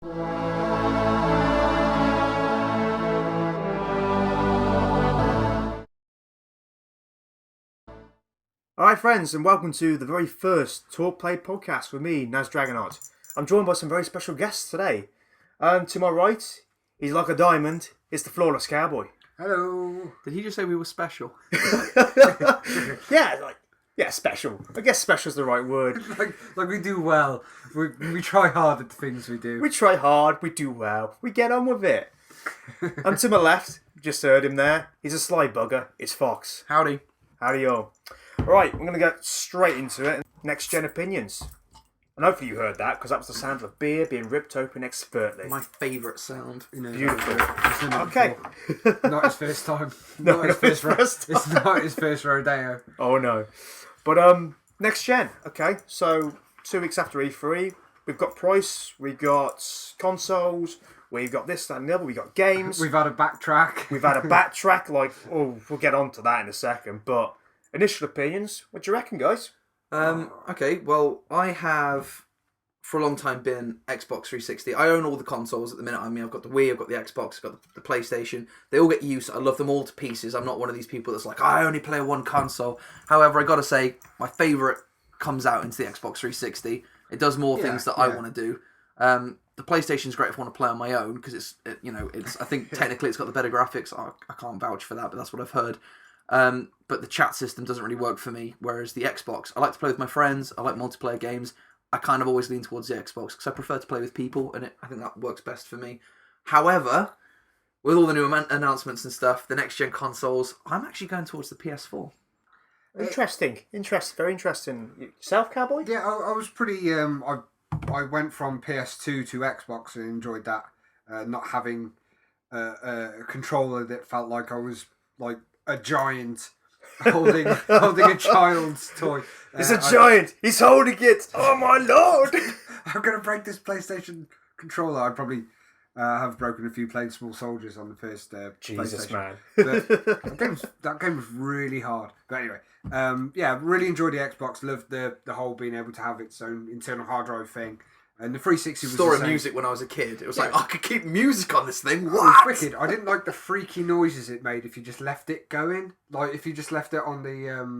Alright friends, and welcome to the very first Talk Play podcast with me, Naz Dragonheart. I'm joined by some very special guests today. To my right, he's like a diamond, it's the Flawless Cowboy. Hello. Did he just say we were special? Yeah, special. I guess special is the right word. like we do well. We try hard at the things we do. We try hard, we do well, we get on with it. And to my left, just heard him there, he's a sly bugger, it's Fox. Howdy. Howdy y'all. Alright, we're going to get straight into it. Next gen opinions. And hopefully you heard that, because that was the sound of a beer being ripped open expertly. My favourite sound. Beautiful. Okay. Not his first time. Not his first time. It's not his first rodeo. Oh no. But next gen. Okay, so 2 weeks after E3, we've got price, we've got consoles, we've got this, that and the other, we've got games. We've had a backtrack. We've had a backtrack, we'll get on to that in a second, but initial opinions, what do you reckon, guys? Okay, well, I have for a long time been Xbox 360. I own all the consoles at the minute. I mean, I've got the Wii, I've got the Xbox, I've got the PlayStation. They all get use. I love them all to pieces. I'm not one of these people that's like, I only play one console. However, I got to say, my favourite comes out into the Xbox 360. It does more things that I want to do. The PlayStation's great if I want to play on my own because I think technically it's got the better graphics. I can't vouch for that, but that's what I've heard. But the chat system doesn't really work for me, whereas the Xbox, I like to play with my friends, I like multiplayer games. I kind of always lean towards the Xbox because I prefer to play with people, and I think that works best for me. However, with all the new announcements and stuff, the next-gen consoles, I'm actually going towards the PS4. Interesting. Very interesting. Yourself, Cowboy? Yeah, I was pretty... I went from PS2 to Xbox and enjoyed that. Not having a controller that felt like I was like a giant holding a child's toy. He's a giant. He's holding it. Oh my lord! I'm gonna break this PlayStation controller. I'd probably have broken a few Playing Small Soldiers on the first Jesus, PlayStation. man. That game was really hard. But anyway, really enjoyed the Xbox. Loved the whole being able to have its own internal hard drive thing. And the 360 was Store the of music when I was a kid. It was like, I could keep music on this thing. What? It was wicked. I didn't like the freaky noises it made if you just left it going. Like if you just left it on the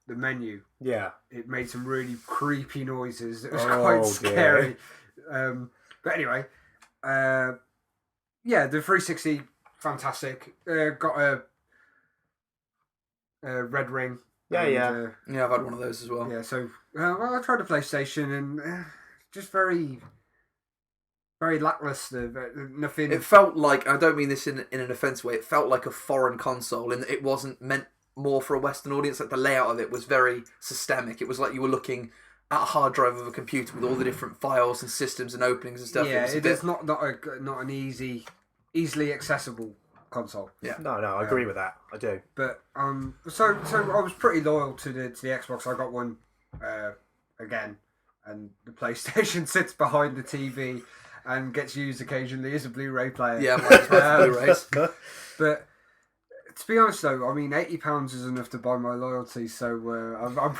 menu. Yeah. It made some really creepy noises. It was quite scary. But anyway, the 360 fantastic. Got a red ring. Yeah. Yeah, I've had one of those as well. Yeah. So I tried the PlayStation and. Just very, very lackluster. Nothing. It felt like, I don't mean this in an offensive way, it felt like a foreign console, and it wasn't meant more for a Western audience. Like the layout of it was very systemic. It was like you were looking at a hard drive of a computer with all the different files and systems and openings and stuff. Yeah, it's not an easily accessible console. Yeah. No, I agree with that. I do. But so I was pretty loyal to the Xbox. I got one again. And the PlayStation sits behind the TV and gets used occasionally as a Blu-ray player. Yeah, mine's Blu-rays. But to be honest, though, I mean, £80 is enough to buy my loyalty. So I'm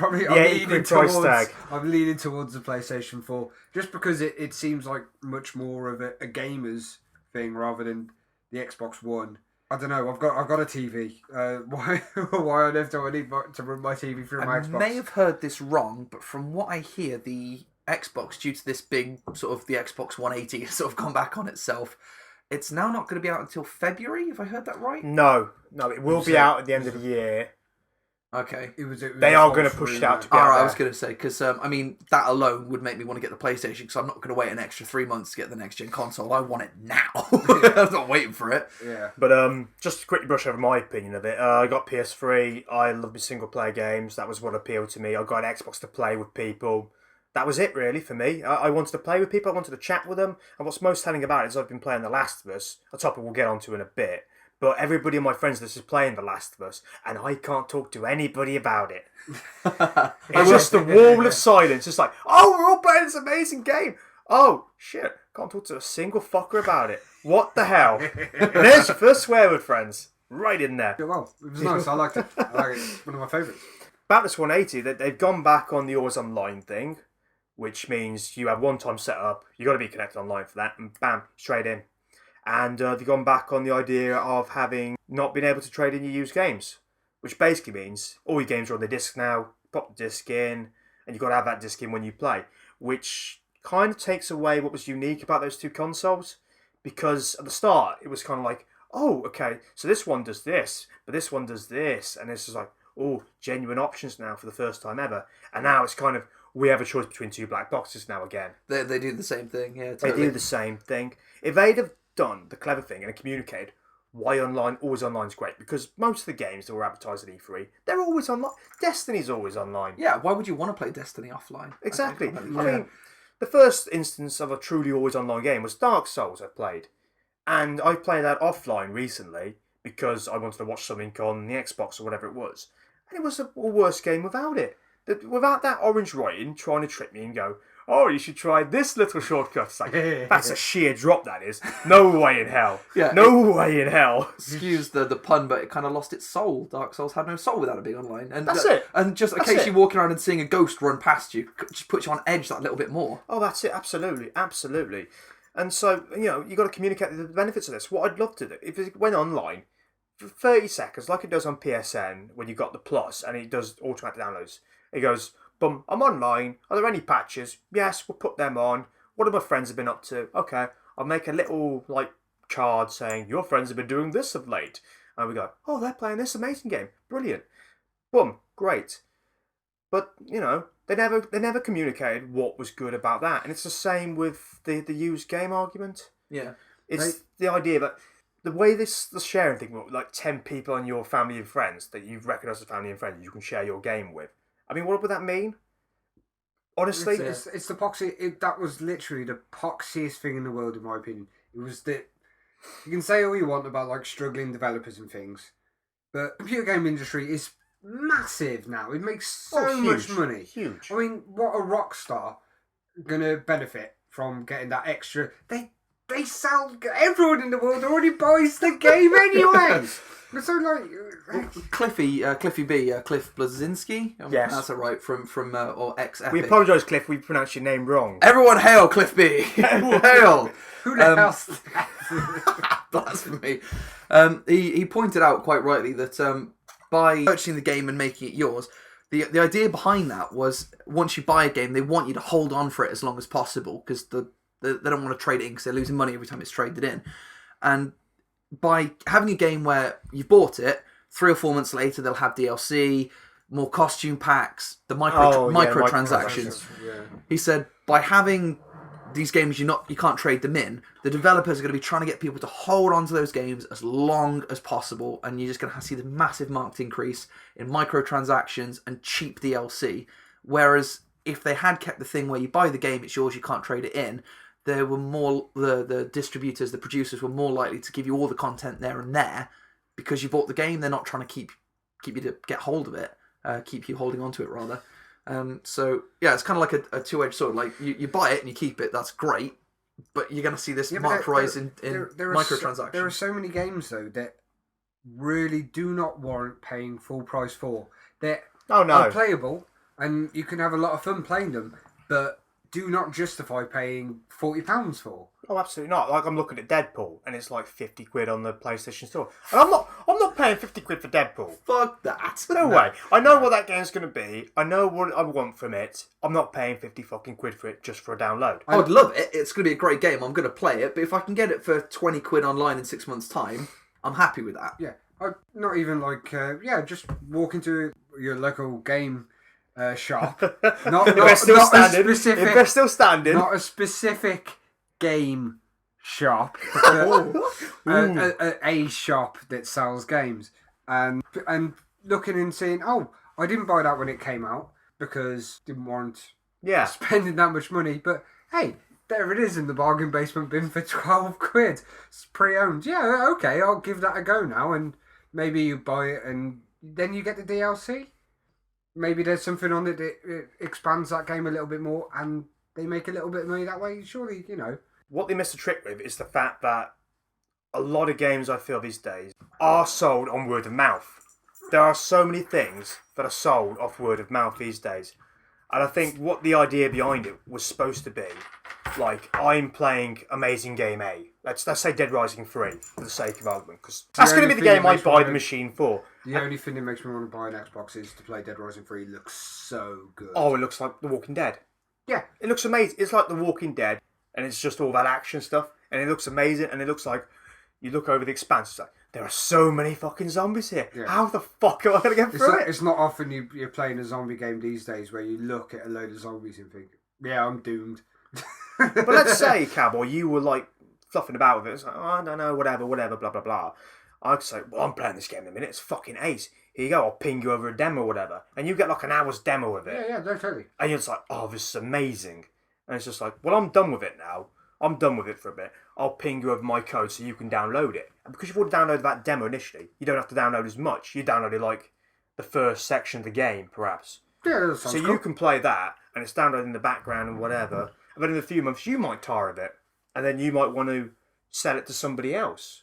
leaning towards the PlayStation 4 just because it seems like much more of a gamer's thing rather than the Xbox One. I don't know. I've got a TV. Why on earth do I need to run my TV through my Xbox? I may have heard this wrong, but from what I hear, the Xbox, due to this big sort of the Xbox 180, has sort of gone back on itself. It's now not going to be out until February. Have I heard that right? No, it will be out at the end of the year. Okay. They are going to push it out to be out Alright, I was going to say, because, that alone would make me want to get the PlayStation, because I'm not going to wait an extra 3 months to get the next-gen console. I want it now. I'm not waiting for it. Yeah. But just to quickly brush over my opinion of it, I got PS3, I love my single-player games, that was what appealed to me. I got an Xbox to play with people. That was it, really, for me. I wanted to play with people, I wanted to chat with them, and what's most telling about it is I've been playing The Last of Us, a topic we'll get onto in a bit. But everybody in my friends list is playing The Last of Us, and I can't talk to anybody about it. It's just a wall of silence. It's like, oh, we're all playing this amazing game. Oh, shit. Can't talk to a single fucker about it. What the hell? And there's your first swear word, friends. Right in there. Yeah, well, it was nice. I liked it. It's one of my favourites. About this 180, they've gone back on the always online thing. which means you have one-time setup. You got to be connected online for that, and bam, straight in. And they've gone back on the idea of having not been able to trade in your used games, which basically means all your games are on the disc now. Pop the disc in, and you've got to have that disc in when you play, which kind of takes away what was unique about those two consoles. Because at the start, it was kind of like, oh, okay, so this one does this, but this one does this, and it's just like, oh, genuine options now for the first time ever. And now it's kind of, we have a choice between two black boxes now again. They do the same thing, yeah, totally. They do the same thing. If they'd have done the clever thing and communicated why always online is great, because most of the games that were advertised at E3, they're always online. Destiny's always online. Yeah, why would you want to play Destiny offline? Exactly. I mean, the first instance of a truly always online game was Dark Souls I played. And I played that offline recently because I wanted to watch something on the Xbox or whatever it was. And it was a worse game without it. Without that orange writing trying to trick me and go, oh, you should try this little shortcut. It's like, that's a sheer drop, that is. No way in hell. Yeah, no way in hell. Excuse the pun, but it kind of lost its soul. Dark Souls had no soul without it being online. And that's it. And just occasionally walking around and seeing a ghost run past you just puts you on edge that little bit more. Oh, that's it. Absolutely. Absolutely. And so, you've got to communicate the benefits of this. What I'd love to do, if it went online, for 30 seconds, like it does on PSN, when you've got the Plus, and it does automatic downloads, it goes, boom, I'm online. Are there any patches? Yes, we'll put them on. What have my friends have been up to? Okay, I'll make a little, card saying, your friends have been doing this of late. And we go, oh, they're playing this amazing game. Brilliant. Boom, great. But, they never communicated what was good about that. And it's the same with the used game argument. Yeah. It's the idea that the way the sharing thing, like 10 people on your family and friends that you've recognised as family and friends you can share your game with. I mean, what would that mean? Honestly, it's the poxy. That was literally the poxiest thing in the world, in my opinion. It was that you can say all you want about struggling developers and things, but the computer game industry is massive now. It makes so much money. Huge. I mean, what a Rockstar gonna benefit from getting that extra? They sell. Everyone in the world already buys the game anyway. So Cliffy B, Cliff Blazinski. Yes, that's it, right? From or ex Epic. We apologise, Cliff. We pronounced your name wrong. Everyone hail Cliff B. Hail. Who the hell's blasphemy? He pointed out quite rightly that by purchasing the game and making it yours, the idea behind that was once you buy a game, they want you to hold on for it as long as possible because they don't want to trade it in because they're losing money every time it's traded in. And by having a game where you've bought it, 3 or 4 months later they'll have DLC, more costume packs, the microtransactions. Yeah. He said by having these games you can't trade them in, the developers are going to be trying to get people to hold on to those games as long as possible, and you're just going to see the massive marked increase in microtransactions and cheap DLC. Whereas if they had kept the thing where you buy the game, it's yours, you can't trade it in, there were more the distributors, the producers were more likely to give you all the content there and there because you bought the game. They're not trying to keep you to get hold of it, keep you holding on to it rather. So yeah, it's kind of like a two-edged sword. Like you buy it and you keep it, that's great, but you're going to see this marked rise in microtransactions. There are so many games though that really do not warrant paying full price for. They're playable and you can have a lot of fun playing them, but do not justify paying £40 for. Oh, absolutely not. Like I'm looking at Deadpool, and it's like £50 on the PlayStation Store, and I'm not paying £50 for Deadpool. Fuck that. No way. I know what that game's going to be. I know what I want from it. I'm not paying £50 for it just for a download. I would love it. It's going to be a great game. I'm going to play it, but if I can get it for £20 online in 6 months' time, I'm happy with that. Yeah, not even just walk into your local game shop. Not still standing. Specific. If they're still standing. Not a specific game shop. A shop that sells games. And looking and seeing, I didn't buy that when it came out because didn't want spending that much money. But hey, there it is in the bargain basement bin for £12. It's pre-owned. Yeah, okay, I'll give that a go now. And maybe you buy it and then you get the DLC. Maybe there's something on it that expands that game a little bit more and they make a little bit of money that way. Surely, What they missed a trick with is the fact that a lot of games, I feel, these days are sold on word of mouth. There are so many things that are sold off word of mouth these days. And I think what the idea behind it was supposed to be, like, I'm playing Amazing Game A. Let's say Dead Rising 3, for the sake of argument, because that's going to be the game I buy the machine for. The only thing that makes me want to buy an Xbox is to play Dead Rising 3. It looks so good. Oh, it looks like The Walking Dead. Yeah. It looks amazing. It's like The Walking Dead, and it's just all that action stuff, and it looks amazing, and it looks like, you look over the expanse, it's like, there are so many fucking zombies here. Yeah. How the fuck am I going to get through it? It's not often you're playing a zombie game these days where you look at a load of zombies and think, yeah, I'm doomed. But let's say, Cowboy, you were like fluffing about with it. It's like, oh, I don't know, whatever, blah, blah, blah. I'd say, well, I'm playing this game in a minute. It's fucking ace. Here you go. I'll ping you over a demo or whatever. And you get like an hour's demo of it. Yeah, totally. And you're just like, oh, this is amazing. And it's just like, well, I'm done with it now. I'm done with it for a bit. I'll ping you over my code so you can download it. And because you've already downloaded that demo initially, you don't have to download as much. You downloaded like the first section of the game, perhaps. Yeah, that sounds cool. You can play that, and it's downloaded in the background and whatever. And then in a few months, you might tire of it. And then you might want to sell it to somebody else.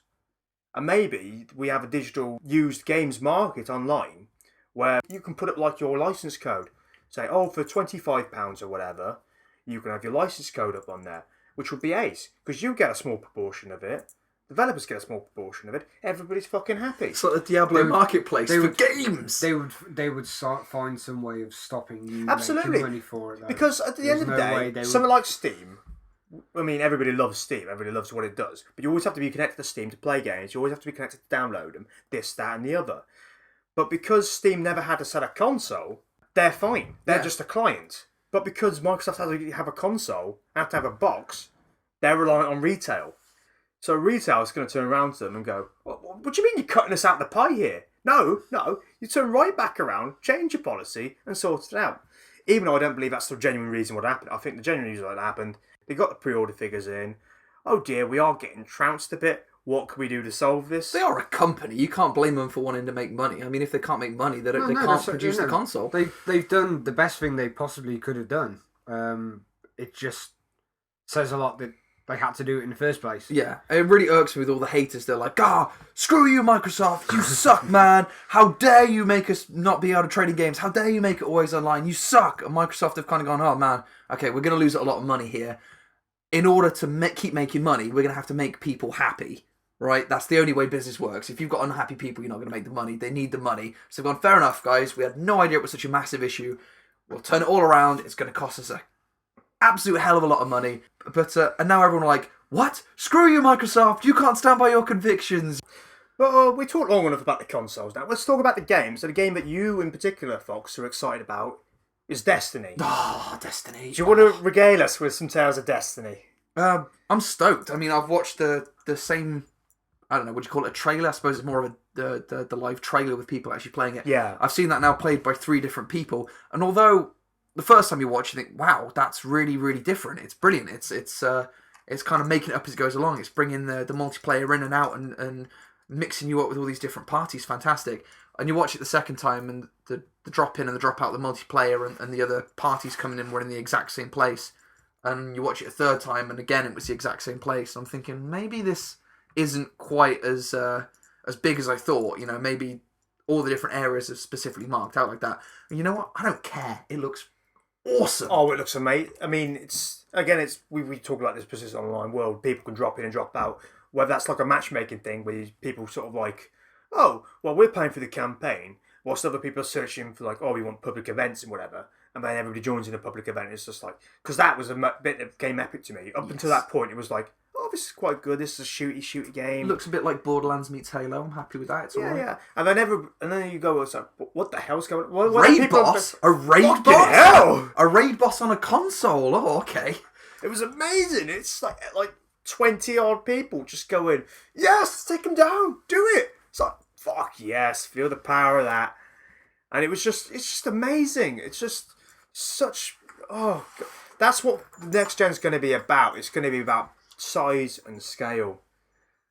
And maybe we have a digital used games market online where you can put up like your license code. Say, oh, for £25 or whatever, you can have your license code up on there, which would be ace. Because you get a small proportion of it. Developers get a small proportion of it. Everybody's fucking happy. It's like the Diablo marketplace for games. They would find some way of stopping you Absolutely. making money for it. Though. Because at the end of the day, something like Steam, I mean, everybody loves Steam. Everybody loves what it does. But you always have to be connected to Steam to play games. You always have to be connected to download them, this, that, and the other. But because Steam never had to set a console, they're fine. They're just a client. But because Microsoft has to have a console, have to have a box, they're reliant on retail. So retail is going to turn around to them and go, what do you mean you're cutting us out the pie here? No. You turn right back around, change your policy, and sort it out. Even though I don't believe that's the genuine reason what happened. I think the genuine reason what happened, they got the pre-order figures in. Oh dear, we are getting trounced a bit. What can we do to solve this? They are a company. You can't blame them for wanting to make money. I mean, if they can't make money, they can't produce the console. They've done the best thing they possibly could have done. It just says a lot that they had to do it in the first place. Yeah, it really irks me with all the haters. They're like, screw you, Microsoft. You suck, man. How dare you make us not be able to trade in games? How dare you make it always online? You suck. And Microsoft have kind of gone, oh, man, okay, we're going to lose a lot of money here. In order to keep making money, we're going to have to make people happy. Right? That's the only way business works. If you've got unhappy people, you're not going to make the money. They need the money. So they've gone, fair enough, guys. We had no idea it was such a massive issue. We'll turn it all around. It's going to cost us an absolute hell of a lot of money. But and now everyone are like, what? Screw you, Microsoft. You can't stand by your convictions. Well, we talked long enough about the consoles now. Let's talk about the games. So the game that you, in particular, Fox, are excited about is Destiny. Oh, Destiny. Do you want to regale us with some tales of Destiny? I'm stoked. I mean, I've watched the same... I don't know, would you call it a trailer? I suppose it's more of the live trailer with people actually playing it. Yeah. I've seen that now played by 3 different people. And although the first time you watch, you think, wow, that's really, really different. It's brilliant. It's kind of making it up as it goes along. It's bringing the multiplayer in and out and mixing you up with all these different parties. Fantastic. And you watch it the second time and the drop in and the drop out, the multiplayer and the other parties coming in were in the exact same place. And you watch it a third time and again it was the exact same place. I'm thinking, maybe this isn't quite as big as I thought. You know, maybe all the different areas are specifically marked out like that. And you know what? I don't care. It looks awesome. Oh, it looks amazing. I mean, we talk about this because it's an online world. People can drop in and drop out. Whether that's like a matchmaking thing where people sort of like, oh, well, we're paying for the campaign, whilst other people are searching for like, oh, we want public events and whatever. And then everybody joins in a public event. It's just like, because that was a bit that became epic to me. Up until that point, it was like, oh, this is quite good. This is a shooty game. Looks a bit like Borderlands meets Halo. I'm happy with that. It's all right. Yeah. And then you go, it's like, what the hell's going on? Raid boss? A raid boss? Hell? A raid boss on a console? Oh, okay. It was amazing. It's like 20 odd people just going, yes, take them down. Do it. It's like, fuck yes. Feel the power of that. And it's just amazing. It's just such, oh, God. That's what the next gen's going to be about. It's going to be about size and scale.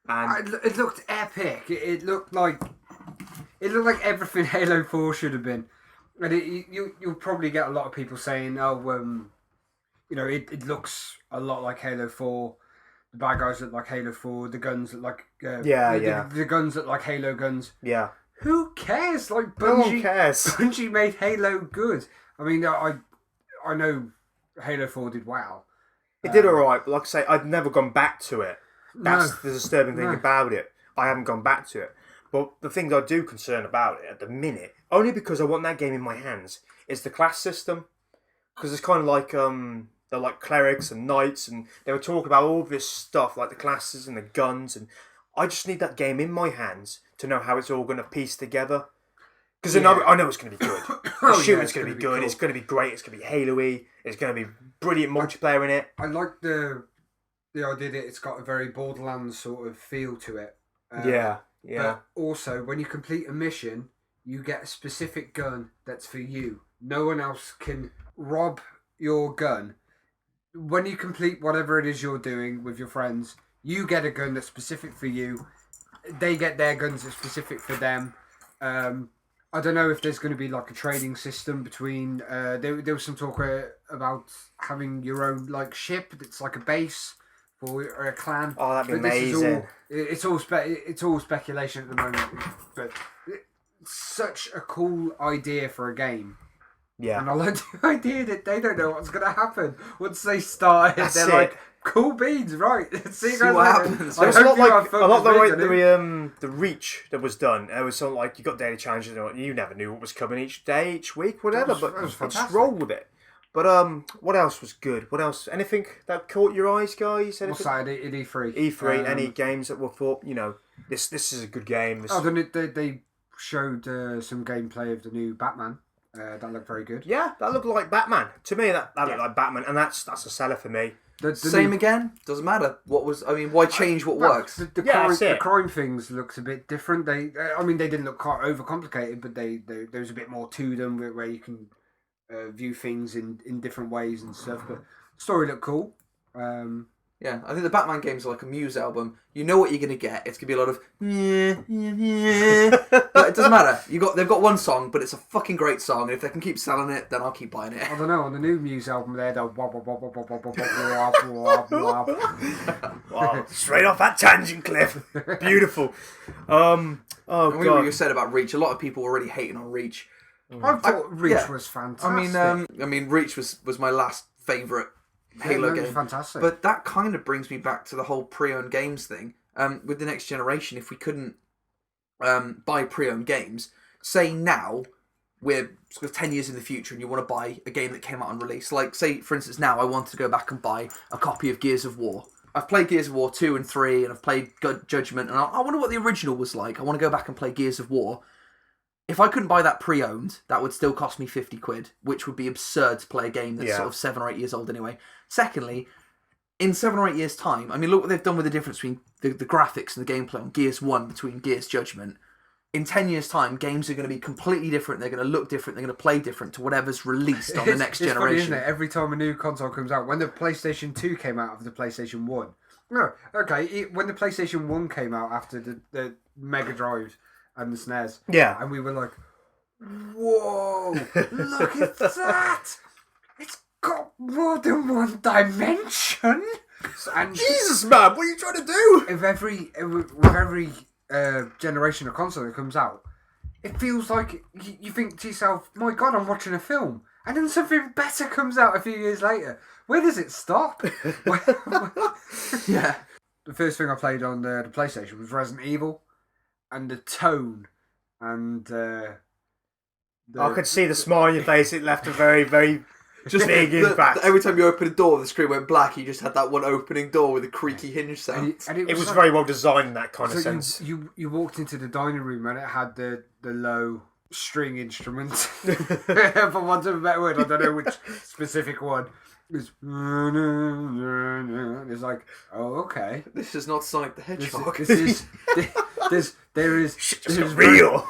And it looked epic. It looked like everything Halo 4 should have been. And you'll probably get a lot of people saying, it looks a lot like Halo 4. The bad guys look like Halo 4. The guns look like the guns look like Halo guns. Yeah. Who cares? Like Bungie, no one cares. Bungie made Halo good. I mean, I know Halo 4 did well. It did alright, but like I say, I've never gone back to it. That's the disturbing thing about it. I haven't gone back to it. But the things I do concern about it at the minute, only because I want that game in my hands, is the class system. Because it's kind of like they're like clerics and knights, and they were talking about all this stuff, like the classes and the guns, and I just need that game in my hands to know how it's all going to piece together. Because I know it's going to be good. The shooting's going to be good. Cool. It's going to be great. It's going to be Halo-y. It's going to be brilliant multiplayer in it. I like the idea that it's got a very Borderlands sort of feel to it. Yeah. But also, when you complete a mission, you get a specific gun that's for you. No one else can rob your gun. When you complete whatever it is you're doing with your friends, you get a gun that's specific for you. They get their guns that's specific for them. I don't know if there's going to be like a trading system between. There was some talk about having your own like ship that's like a base for a clan. Oh, that'd be amazing. It's all speculation at the moment, but it's such a cool idea for a game. Yeah, and I like the idea that they don't know what's going to happen once they start. They're like, cool beans, right? See what happens. It was a lot like the Reach that was done. It was sort of like you got daily challenges. You never knew what was coming each day, each week, whatever. But just roll with it. But what else was good? What else? Anything that caught your eyes, guys? Anything? What's that at E3? E3. Any games that were thought, this is a good game. They showed some gameplay of the new Batman. That looked very good. Yeah, that looked like Batman. To me, that looked like Batman, and that's a seller for me. The same again? Doesn't matter. Why change what works? The crime things looks a bit different. They didn't look quite overcomplicated, but there was a bit more to them where you can view things in different ways and stuff. But the story looked cool. Yeah, I think the Batman games are like a Muse album. You know what you're going to get. It's going to be a lot of but it doesn't matter. They've got one song, but it's a fucking great song. And if they can keep selling it, then I'll keep buying it. I don't know. On the new Muse album, they're wow, straight off that tangent, Cliff. Beautiful. And what you said about Reach. A lot of people were already hating on Reach. I thought Reach was fantastic. I mean, Reach was my last favourite Halo game. Fantastic. But that kind of brings me back to the whole pre-owned games thing. With the next generation, if we couldn't buy pre-owned games, say now we're sort of 10 years in the future and you want to buy a game that came out on release. Like, say, for instance, now I wanted to go back and buy a copy of Gears of War. I've played Gears of War 2 and 3 and I've played Judgment and I wonder what the original was like. I want to go back and play Gears of War. If I couldn't buy that pre-owned, that would still cost me 50 quid, which would be absurd to play a game that's sort of 7 or 8 years old anyway. Secondly, in 7 or 8 years' time, I mean, look what they've done with the difference between the graphics and the gameplay on Gears 1 between Gears Judgment. In 10 years' time, games are going to be completely different. They're going to look different. They're going to play different to whatever's released on the next generation. Funny, isn't it? Every time a new console comes out, when the PlayStation 2 came out of the PlayStation 1, no, okay, when the PlayStation 1 came out after the Mega Drive and the SNES, and we were like, whoa, look at that! It's got more than one dimension! And Jesus, man, what are you trying to do? With every generation of console that comes out, it feels like you think to yourself, my God, I'm watching a film. And then something better comes out a few years later. Where does it stop? Yeah. The first thing I played on the PlayStation was Resident Evil. And the tone and... I could see the smile on your face. It left a very, very big impact. Every time you open a door, the screen went black. You just had that one opening door with a creaky hinge sound. And it was very well designed in that kind of sense. You walked into the dining room and it had the low string instrument. For want of a better word, I don't know which specific one. It's like, oh, okay. This is not Sonic the Hedgehog. There is real.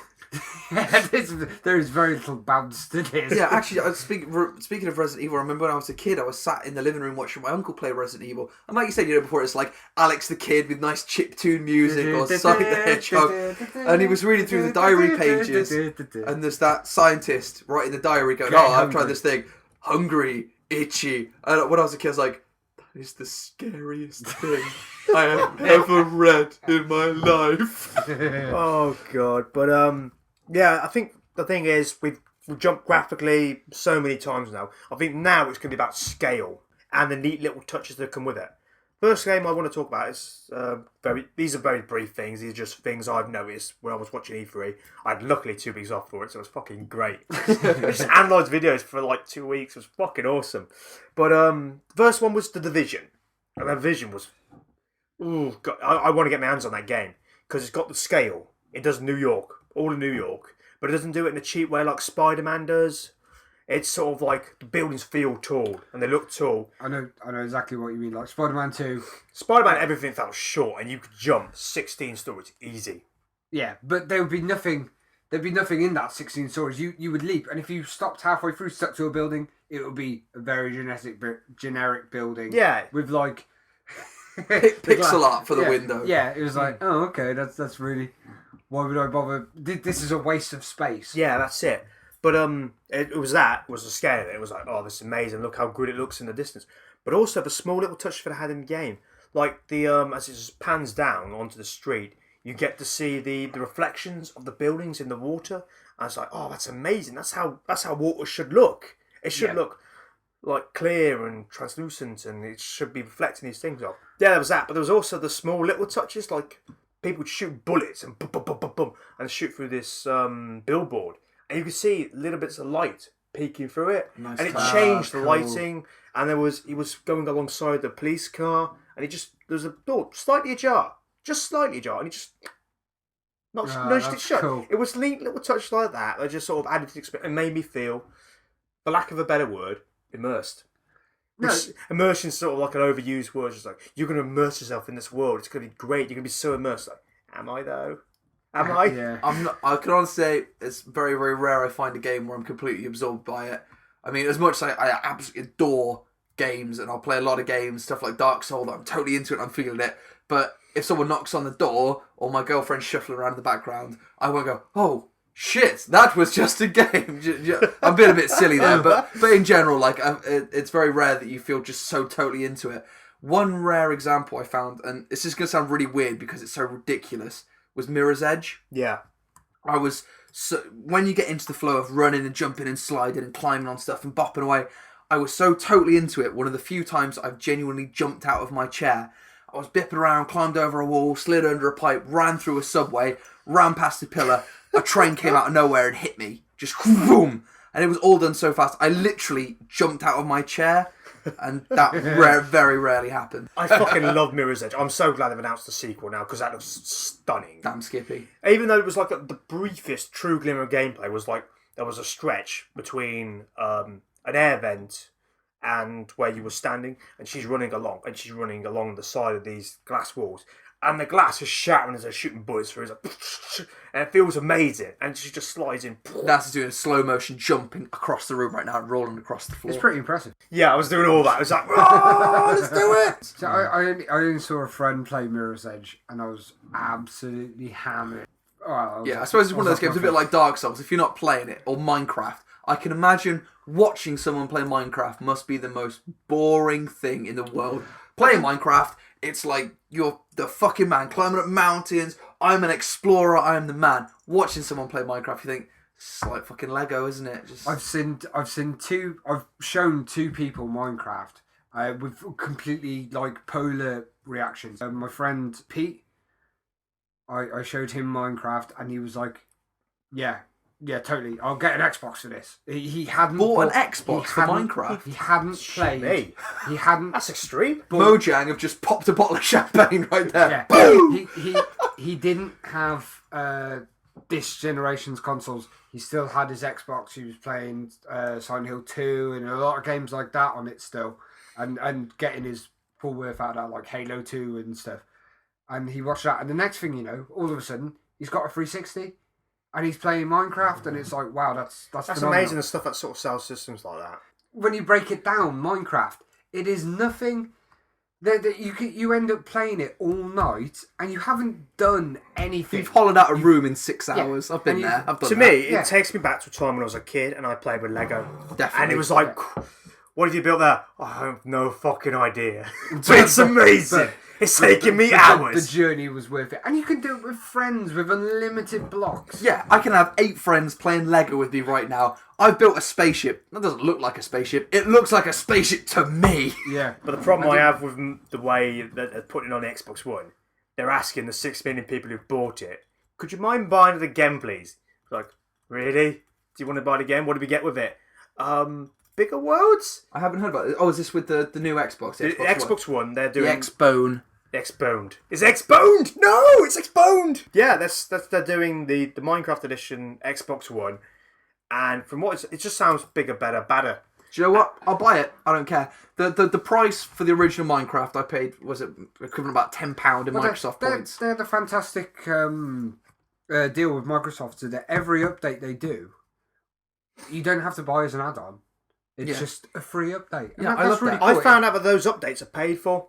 There is very little bounce to this. Yeah, actually, speaking of Resident Evil, I remember when I was a kid, I was sat in the living room watching my uncle play Resident Evil. And like you said, before, it's like Alex the Kid with nice chiptune music or Sonic the Hedgehog. And he was reading through the diary pages. And there's that scientist writing the diary going, I've tried this thing. Hungry, itchy. And when I was a kid, I was like, that is the scariest thing I have ever read in my life. Oh, God. But, yeah, I think the thing is, we've jumped graphically so many times now. I think now it's going to be about scale and the neat little touches that come with it. First game I want to talk about is these are very brief things. These are just things I've noticed when I was watching E3. I had luckily 2 weeks off for it, so it was fucking great. I just analysed videos for like 2 weeks. It was fucking awesome. But first one was The Division. And The Division was... Ooh, God, I want to get my hands on that game. Because it's got the scale. It does New York. All in New York. But it doesn't do it in a cheap way like Spider-Man does. It's sort of like the buildings feel tall and they look tall. I know exactly what you mean. Like Spider-Man 2. Spider-Man, everything felt short and you could jump 16 stories easy. Yeah, but there would be nothing. There'd be nothing in that 16 stories. You would leap, and if you stopped halfway through, stuck to a building, it would be a very generic building. Yeah, with like pixel art for the window. Yeah, it was like, oh, okay, that's really. Why would I bother? This is a waste of space. Yeah, that's it. But it was the scale of it. It was like, oh, this is amazing. Look how good it looks in the distance. But also the small little touch that I had in the game, like the as it just pans down onto the street, you get to see the reflections of the buildings in the water. And it's like, oh, that's amazing. That's how water should look. It should look like clear and translucent, and it should be reflecting these things off. Yeah, there was that. But there was also the small little touches, like people would shoot bullets and boom, boom, boom, boom, boom, and shoot through this billboard. And you could see little bits of light peeking through it. Nice. And it changed the lighting. And he was going alongside the police car. And there was a door slightly ajar. Just slightly ajar. And he just nudged it shut. Cool. It was little touch like that. That just sort of added to the experience and made me feel, for lack of a better word, immersed. No. Immersion's sort of like an overused word. It's like, you're going to immerse yourself in this world. It's going to be great. You're going to be so immersed. Like, am I though? Am I? Yeah. I'm not. I can honestly say it's very, very rare I find a game where I'm completely absorbed by it. I mean, as much as I absolutely adore games and I'll play a lot of games, stuff like Dark Souls, I'm totally into it, I'm feeling it. But if someone knocks on the door or my girlfriend's shuffling around in the background, I won't go, oh, shit, that was just a game. I'm being a bit silly there, but in general, like it's very rare that you feel just so totally into it. One rare example I found, and this is going to sound really weird because it's so ridiculous, was Mirror's Edge. Yeah. When you get into the flow of running and jumping and sliding and climbing on stuff and bopping away, I was so totally into it. One of the few times I've genuinely jumped out of my chair. I was bipping around, climbed over a wall, slid under a pipe, ran through a subway, ran past a pillar. A train came out of nowhere and hit me. Just boom. And it was all done so fast. I literally jumped out of my chair. And that very rarely happened. I fucking love Mirror's Edge. I'm so glad they've announced the sequel now because that looks stunning. Damn Skippy. Even though it was like the briefest true glimmer of gameplay was like there was a stretch between an air vent and where you were standing, and she's running along the side of these glass walls. And the glass is shattering as they're shooting bullets through. It's like, and it feels amazing. And she just slides in. That's doing a slow motion jumping across the room right now and rolling across the floor. It's pretty impressive. Yeah, I was doing all that. I was like, oh, let's do it. So I only saw a friend play Mirror's Edge, and I was absolutely hammered. I suppose it's one of those games, a bit like Dark Souls. If you're not playing it, or Minecraft, I can imagine watching someone play Minecraft must be the most boring thing in the world. Playing Minecraft, it's like you're the fucking man climbing up mountains. I'm an explorer. I'm the man. Watching someone play Minecraft, you think it's like fucking Lego, isn't it? I've shown 2 people Minecraft with completely like polar reactions. My friend Pete, I showed him Minecraft, and he was like, "Yeah, totally. I'll get an Xbox for this." He hadn't bought an Xbox for Minecraft. He hadn't played. He hadn't. That's extreme. Mojang have just popped a bottle of champagne right there. Yeah. He didn't have this generation's consoles. He still had his Xbox. He was playing Silent Hill 2 and a lot of games like that on it still, and getting his full worth out of that, like Halo 2 and stuff. And he watched that, and the next thing you know, all of a sudden, he's got a 360. And he's playing Minecraft, and it's like, wow, that's amazing. The stuff that sort of sells systems like that. When you break it down, Minecraft, it is nothing that you end up playing it all night, and you haven't done anything. You've hollowed out a room in 6 hours. Yeah. I've been there. I've done to that. me, it takes me back to a time when I was a kid and I played with Lego. Definitely. And it was like, What have you built there? I have no fucking idea. But it's amazing. It's taking me hours. The journey was worth it. And you can do it with friends with unlimited blocks. Yeah, I can have 8 friends playing Lego with me right now. I've built a spaceship. That doesn't look like a spaceship. It looks like a spaceship to me. Yeah. But the problem I have with the way that they're putting it on the Xbox One, they're asking the 6 million people who've bought it, could you mind buying it again, please? It's like, really? Do you want to buy it again? What do we get with it? Bigger worlds? I haven't heard about it. Oh, is this with the new Xbox? The Xbox One, they're doing... The X-Bone. Xboned. It's Xboned! No! It's Xboned! Yeah, they're doing the Minecraft Edition Xbox One, and from what it just sounds bigger, better, badder. Do you know what? I'll buy it. I don't care. The price for the original Minecraft I paid, was it equivalent about £10 in Microsoft points? They're the fantastic deal with Microsoft, so that every update they do, you don't have to buy as an add-on. It's just a free update. And I love that. Cool. I found out that those updates are paid for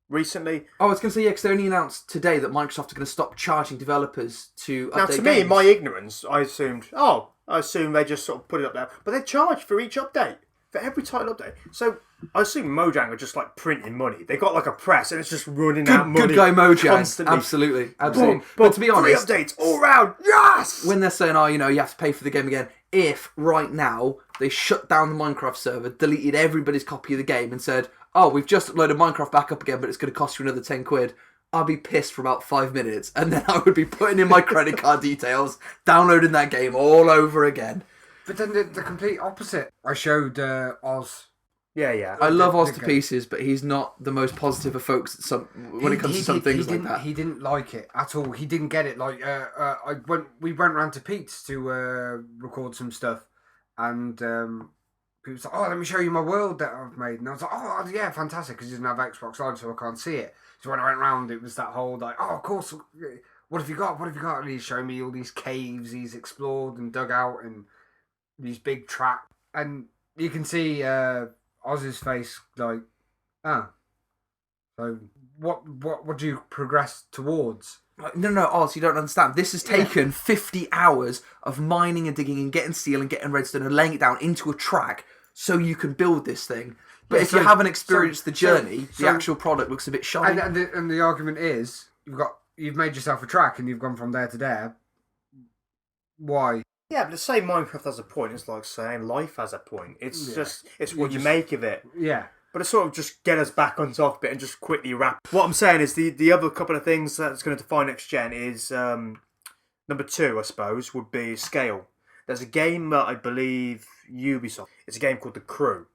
recently. Oh, I was going to say, yeah, because they only announced today that Microsoft are going to stop charging developers to update Now, to me, in my ignorance, I assume they just sort of put it up there. But they charge for each update, for every title update. So I assume Mojang are just like printing money. They got like a press and it's just running out money. Good guy Mojang. Constantly. Absolutely. Boom, But to be honest, 3 updates all round, yes! when they're saying, you have to pay for the game again, if right now they shut down the Minecraft server, deleted everybody's copy of the game and said, we've just uploaded Minecraft back up again, but it's going to cost you another 10 quid. I'd be pissed for about 5 minutes, and then I would be putting in my credit card details, downloading that game all over again. But then the complete opposite. I showed Oz. Yeah. I love Oz to pieces, but he's not the most positive of folks when it comes to some things like that. He didn't like it at all. He didn't get it. Like we went round to Pete's to record some stuff, and he was like, let me show you my world that I've made. And I was like, yeah, fantastic, because he doesn't have Xbox Live, so I can't see it. So when I went round, it was that whole, like, of course, what have you got? What have you got? And he's showing me all these caves he's explored and dug out, and these big traps. And you can see Oz's face, like, so what do you progress towards? No, Oz, you don't understand. This has taken 50 hours of mining and digging and getting steel and getting redstone and laying it down into a track so you can build this thing. But if you haven't experienced the journey, the actual product looks a bit shiny. And the argument is, you've made yourself a track and you've gone from there to there. Why? Yeah, but to say Minecraft has a point, it's like saying life has a point. It's what you make of it. Yeah. But to sort of just get us back on top of it and just quickly wrap. What I'm saying is the other couple of things that's going to define next gen is number 2, I suppose, would be scale. There's a game that I believe Ubisoft. It's a game called The Crew.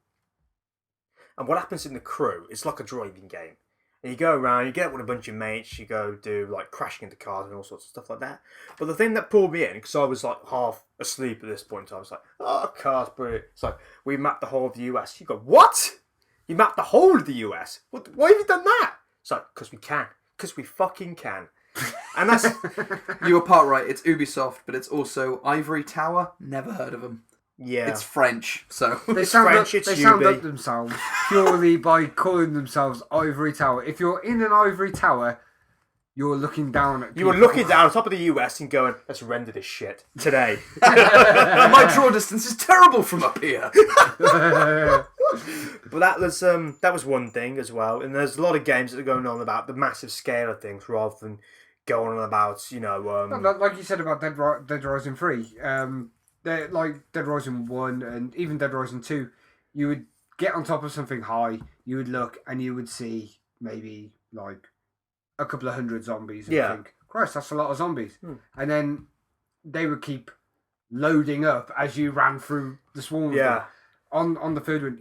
And what happens in The Crew, it's like a driving game. And you go around, you get up with a bunch of mates, you go do like crashing into cars and all sorts of stuff like that. But the thing that pulled me in, because I was like half asleep at this point, I was like, cars, brilliant. It's like, we mapped the whole of the US. You go, what? You mapped the whole of the US? Why have you done that? It's like, because we can. Because we fucking can. And that's... You were part right, it's Ubisoft, but it's also Ivory Tower. Never heard of them. Yeah. It's French, so... They sound up themselves purely by calling themselves Ivory Tower. If you're in an ivory tower, you're looking down at people. You were looking down on top of the US and going, let's render this shit today. My draw distance is terrible from up here. But that was one thing as well. And there's a lot of games that are going on about the massive scale of things rather than going on about, like you said about Dead Rising 3. Like Dead Rising 1 and even Dead Rising 2, you would get on top of something high, you would look and you would see maybe like a couple of hundred zombies and think, Christ, that's a lot of zombies. And then they would keep loading up as you ran through the swarm. Yeah. On the third one,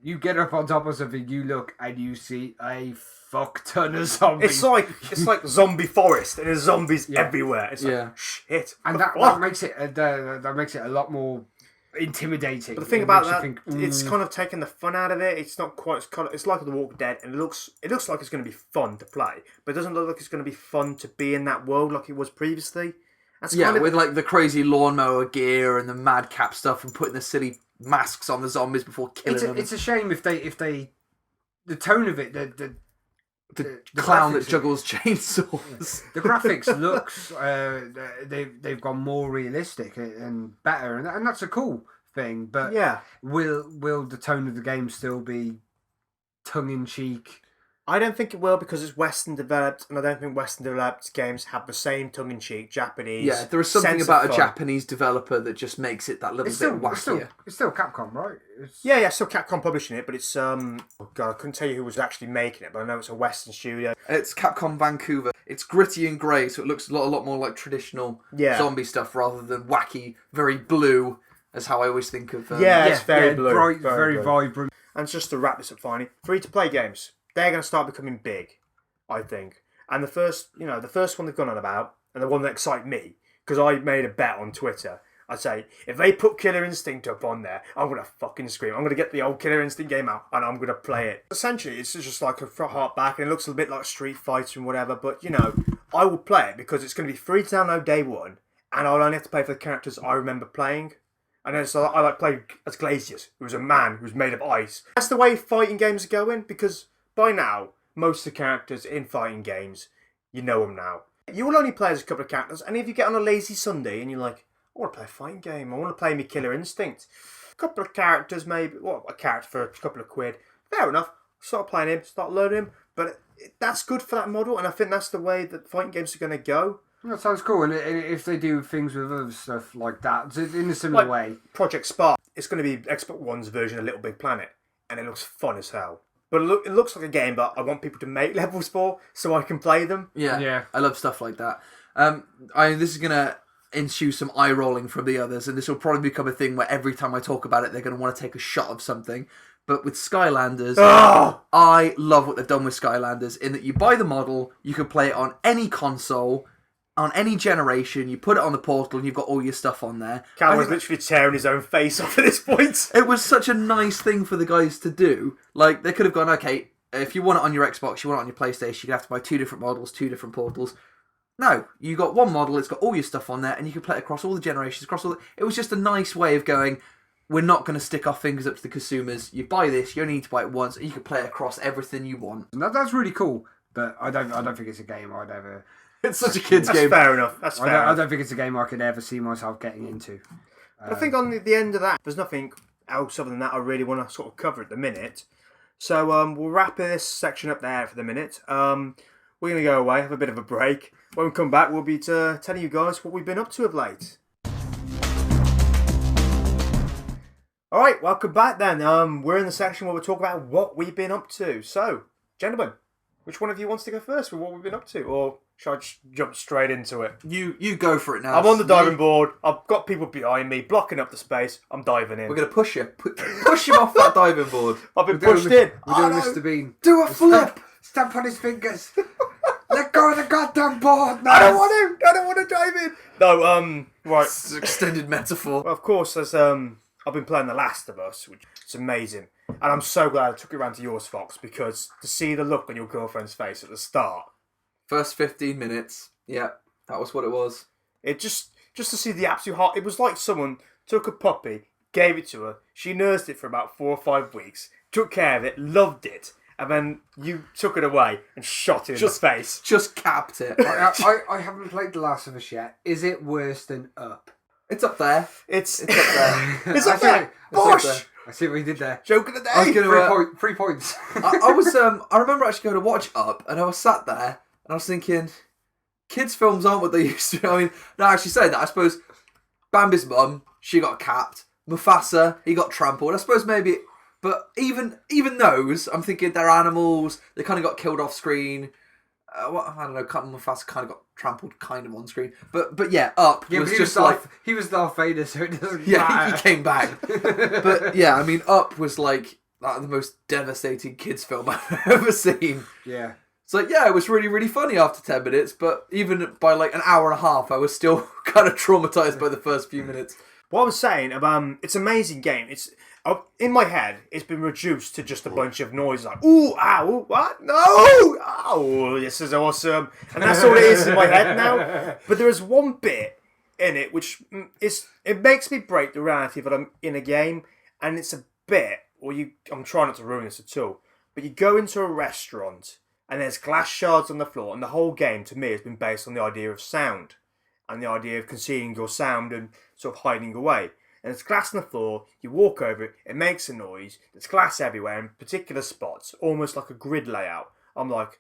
you get up on top of something, you look and you see a fuck ton of zombies. It's like zombie forest and there's zombies everywhere. It's like shit. And that makes it a lot more intimidating. But the thing about that, it's kind of taken the fun out of it. It's not quite. It's like The Walking Dead, and it looks like it's going to be fun to play, but it doesn't look like it's going to be fun to be in that world like it was previously. That's with like the crazy lawnmower gear and the madcap stuff and putting the silly masks on the zombies before killing them. It's a shame if they the tone of it, the clown that juggles chainsaws. The graphics looks they've gone more realistic and better, and that's a cool thing, but yeah, will the tone of the game still be tongue in cheek? I don't think it will because it's Western developed, and I don't think Western developed games have the same tongue-in-cheek Japanese. Yeah, there is something sense about of a fun. Japanese developer that just makes it that little bit wackier. It's still Capcom, right? Yeah, still Capcom publishing it, but it's oh god, I couldn't tell you who was actually making it, but I know it's a Western studio. It's Capcom Vancouver. It's gritty and grey, so it looks a lot more like traditional zombie stuff rather than wacky, very blue, as how I always think of. It's very blue, bright, very blue. vibrant. And just to wrap this up, finally, free-to-play games. They're going to start becoming big, I think. And the first one they've gone on about, and the one that excited me, because I made a bet on Twitter. I'd say, if they put Killer Instinct up on there, I'm going to fucking scream. I'm going to get the old Killer Instinct game out, and I'm going to play it. Essentially, it's just like a heart back, and it looks a bit like Street Fighter and whatever, but, I will play it, because it's going to be free to download day one, and I'll only have to pay for the characters I remember playing. And then so I played as Glacius, who was a man who was made of ice. That's the way fighting games are going, because by now, most of the characters in fighting games, you know them now. You will only play as a couple of characters, and if you get on a lazy Sunday and you're like, I want to play a fighting game, I want to play me Killer Instinct, a couple of characters maybe, a character for a couple of quid, fair enough, start playing him, start learning him, but that's good for that model, and I think that's the way that fighting games are going to go. That sounds cool, and if they do things with other stuff like that, in a similar way. Project Spark, it's going to be Xbox One's version of Little Big Planet, and it looks fun as hell. But it looks like a game that I want people to make levels for so I can play them. Yeah. I love stuff like that. This is going to ensue some eye rolling from the others, and this will probably become a thing where every time I talk about it, they're going to want to take a shot of something. But with Skylanders, I love what they've done with Skylanders in that you buy the model, you can play it on any console, on any generation, you put it on the portal and you've got all your stuff on there. Cal was literally tearing his own face off at this point. It was such a nice thing for the guys to do. Like, they could have gone, okay, if you want it on your Xbox, you want it on your PlayStation, you have to buy 2 different models, 2 different portals. No, you got one model, it's got all your stuff on there, and you can play it across all the generations, It was just a nice way of going, we're not going to stick our fingers up to the consumers. You buy this, you only need to buy it once, and you can play it across everything you want. That's really cool, but I don't think it's a game I'd ever... It's such a kid's game. Fair enough. That's fair enough. I don't think it's a game I could ever see myself getting into. But I think on the end of that, there's nothing else other than that I really want to sort of cover at the minute. So we'll wrap this section up there for the minute. We're going to go away, have a bit of a break. When we come back, we'll be telling you guys what we've been up to of late. All right, welcome back then. We're in the section where we'll talk about what we've been up to. So, gentlemen, which one of you wants to go first with what we've been up to? Or should I just jump straight into it? You go for it now. I'm on the diving board. I've got people behind me, blocking up the space. I'm diving in. We're going to push you. Push him off that diving board. I've been pushed in. We're doing Mr. Bean. Do a flip. Stamp on his fingers. Let go of the goddamn board. I don't want to dive in. No, right. It's an extended metaphor. Well, of course, as I've been playing The Last of Us, which is amazing. And I'm so glad I took it round to yours, Fox, because to see the look on your girlfriend's face at the start. First 15 minutes. Yeah, that was what it was. It just to see the absolute heart. It was like someone took a puppy, gave it to her, she nursed it for about 4 or 5 weeks, took care of it, loved it, and then you took it away and shot it in the face. Just capped it. I haven't played The Last of Us yet. Is it worse than Up? It's up there. It's up there. It's up there. Bosh! I see what you did there. Joke of the day. I was gonna, 3 points. I remember actually going to watch Up, and I was sat there, and I was thinking, kids' films aren't what they used to be. I mean, no, actually saying that, I suppose Bambi's mum, she got capped. Mufasa, he got trampled. I suppose maybe, but even those, I'm thinking they're animals. They kind of got killed off screen. I don't know. Mufasa kind of got trampled, kind of on screen. But yeah, Up was just like he was Darth Vader, so it doesn't yeah, matter. he came back. But yeah, I mean, Up was like the most devastating kids film I've ever seen. Yeah. So yeah, it was really, really funny after 10 minutes, but even by like an hour and a half, I was still kind of traumatized by the first few minutes. What I was saying, it's an amazing game. It's in my head, it's been reduced to just a bunch of noise like, ooh, ow, what? No! Oh, this is awesome. And that's all it is in my head now. But there is one bit in it which it makes me break the reality that I'm in a game, and it's a bit, I'm trying not to ruin this at all, but you go into a restaurant and there's glass shards on the floor, and the whole game to me has been based on the idea of sound and the idea of concealing your sound and sort of hiding away. and there's glass on the floor, you walk over it, it makes a noise, there's glass everywhere in particular spots, almost like a grid layout. I'm like,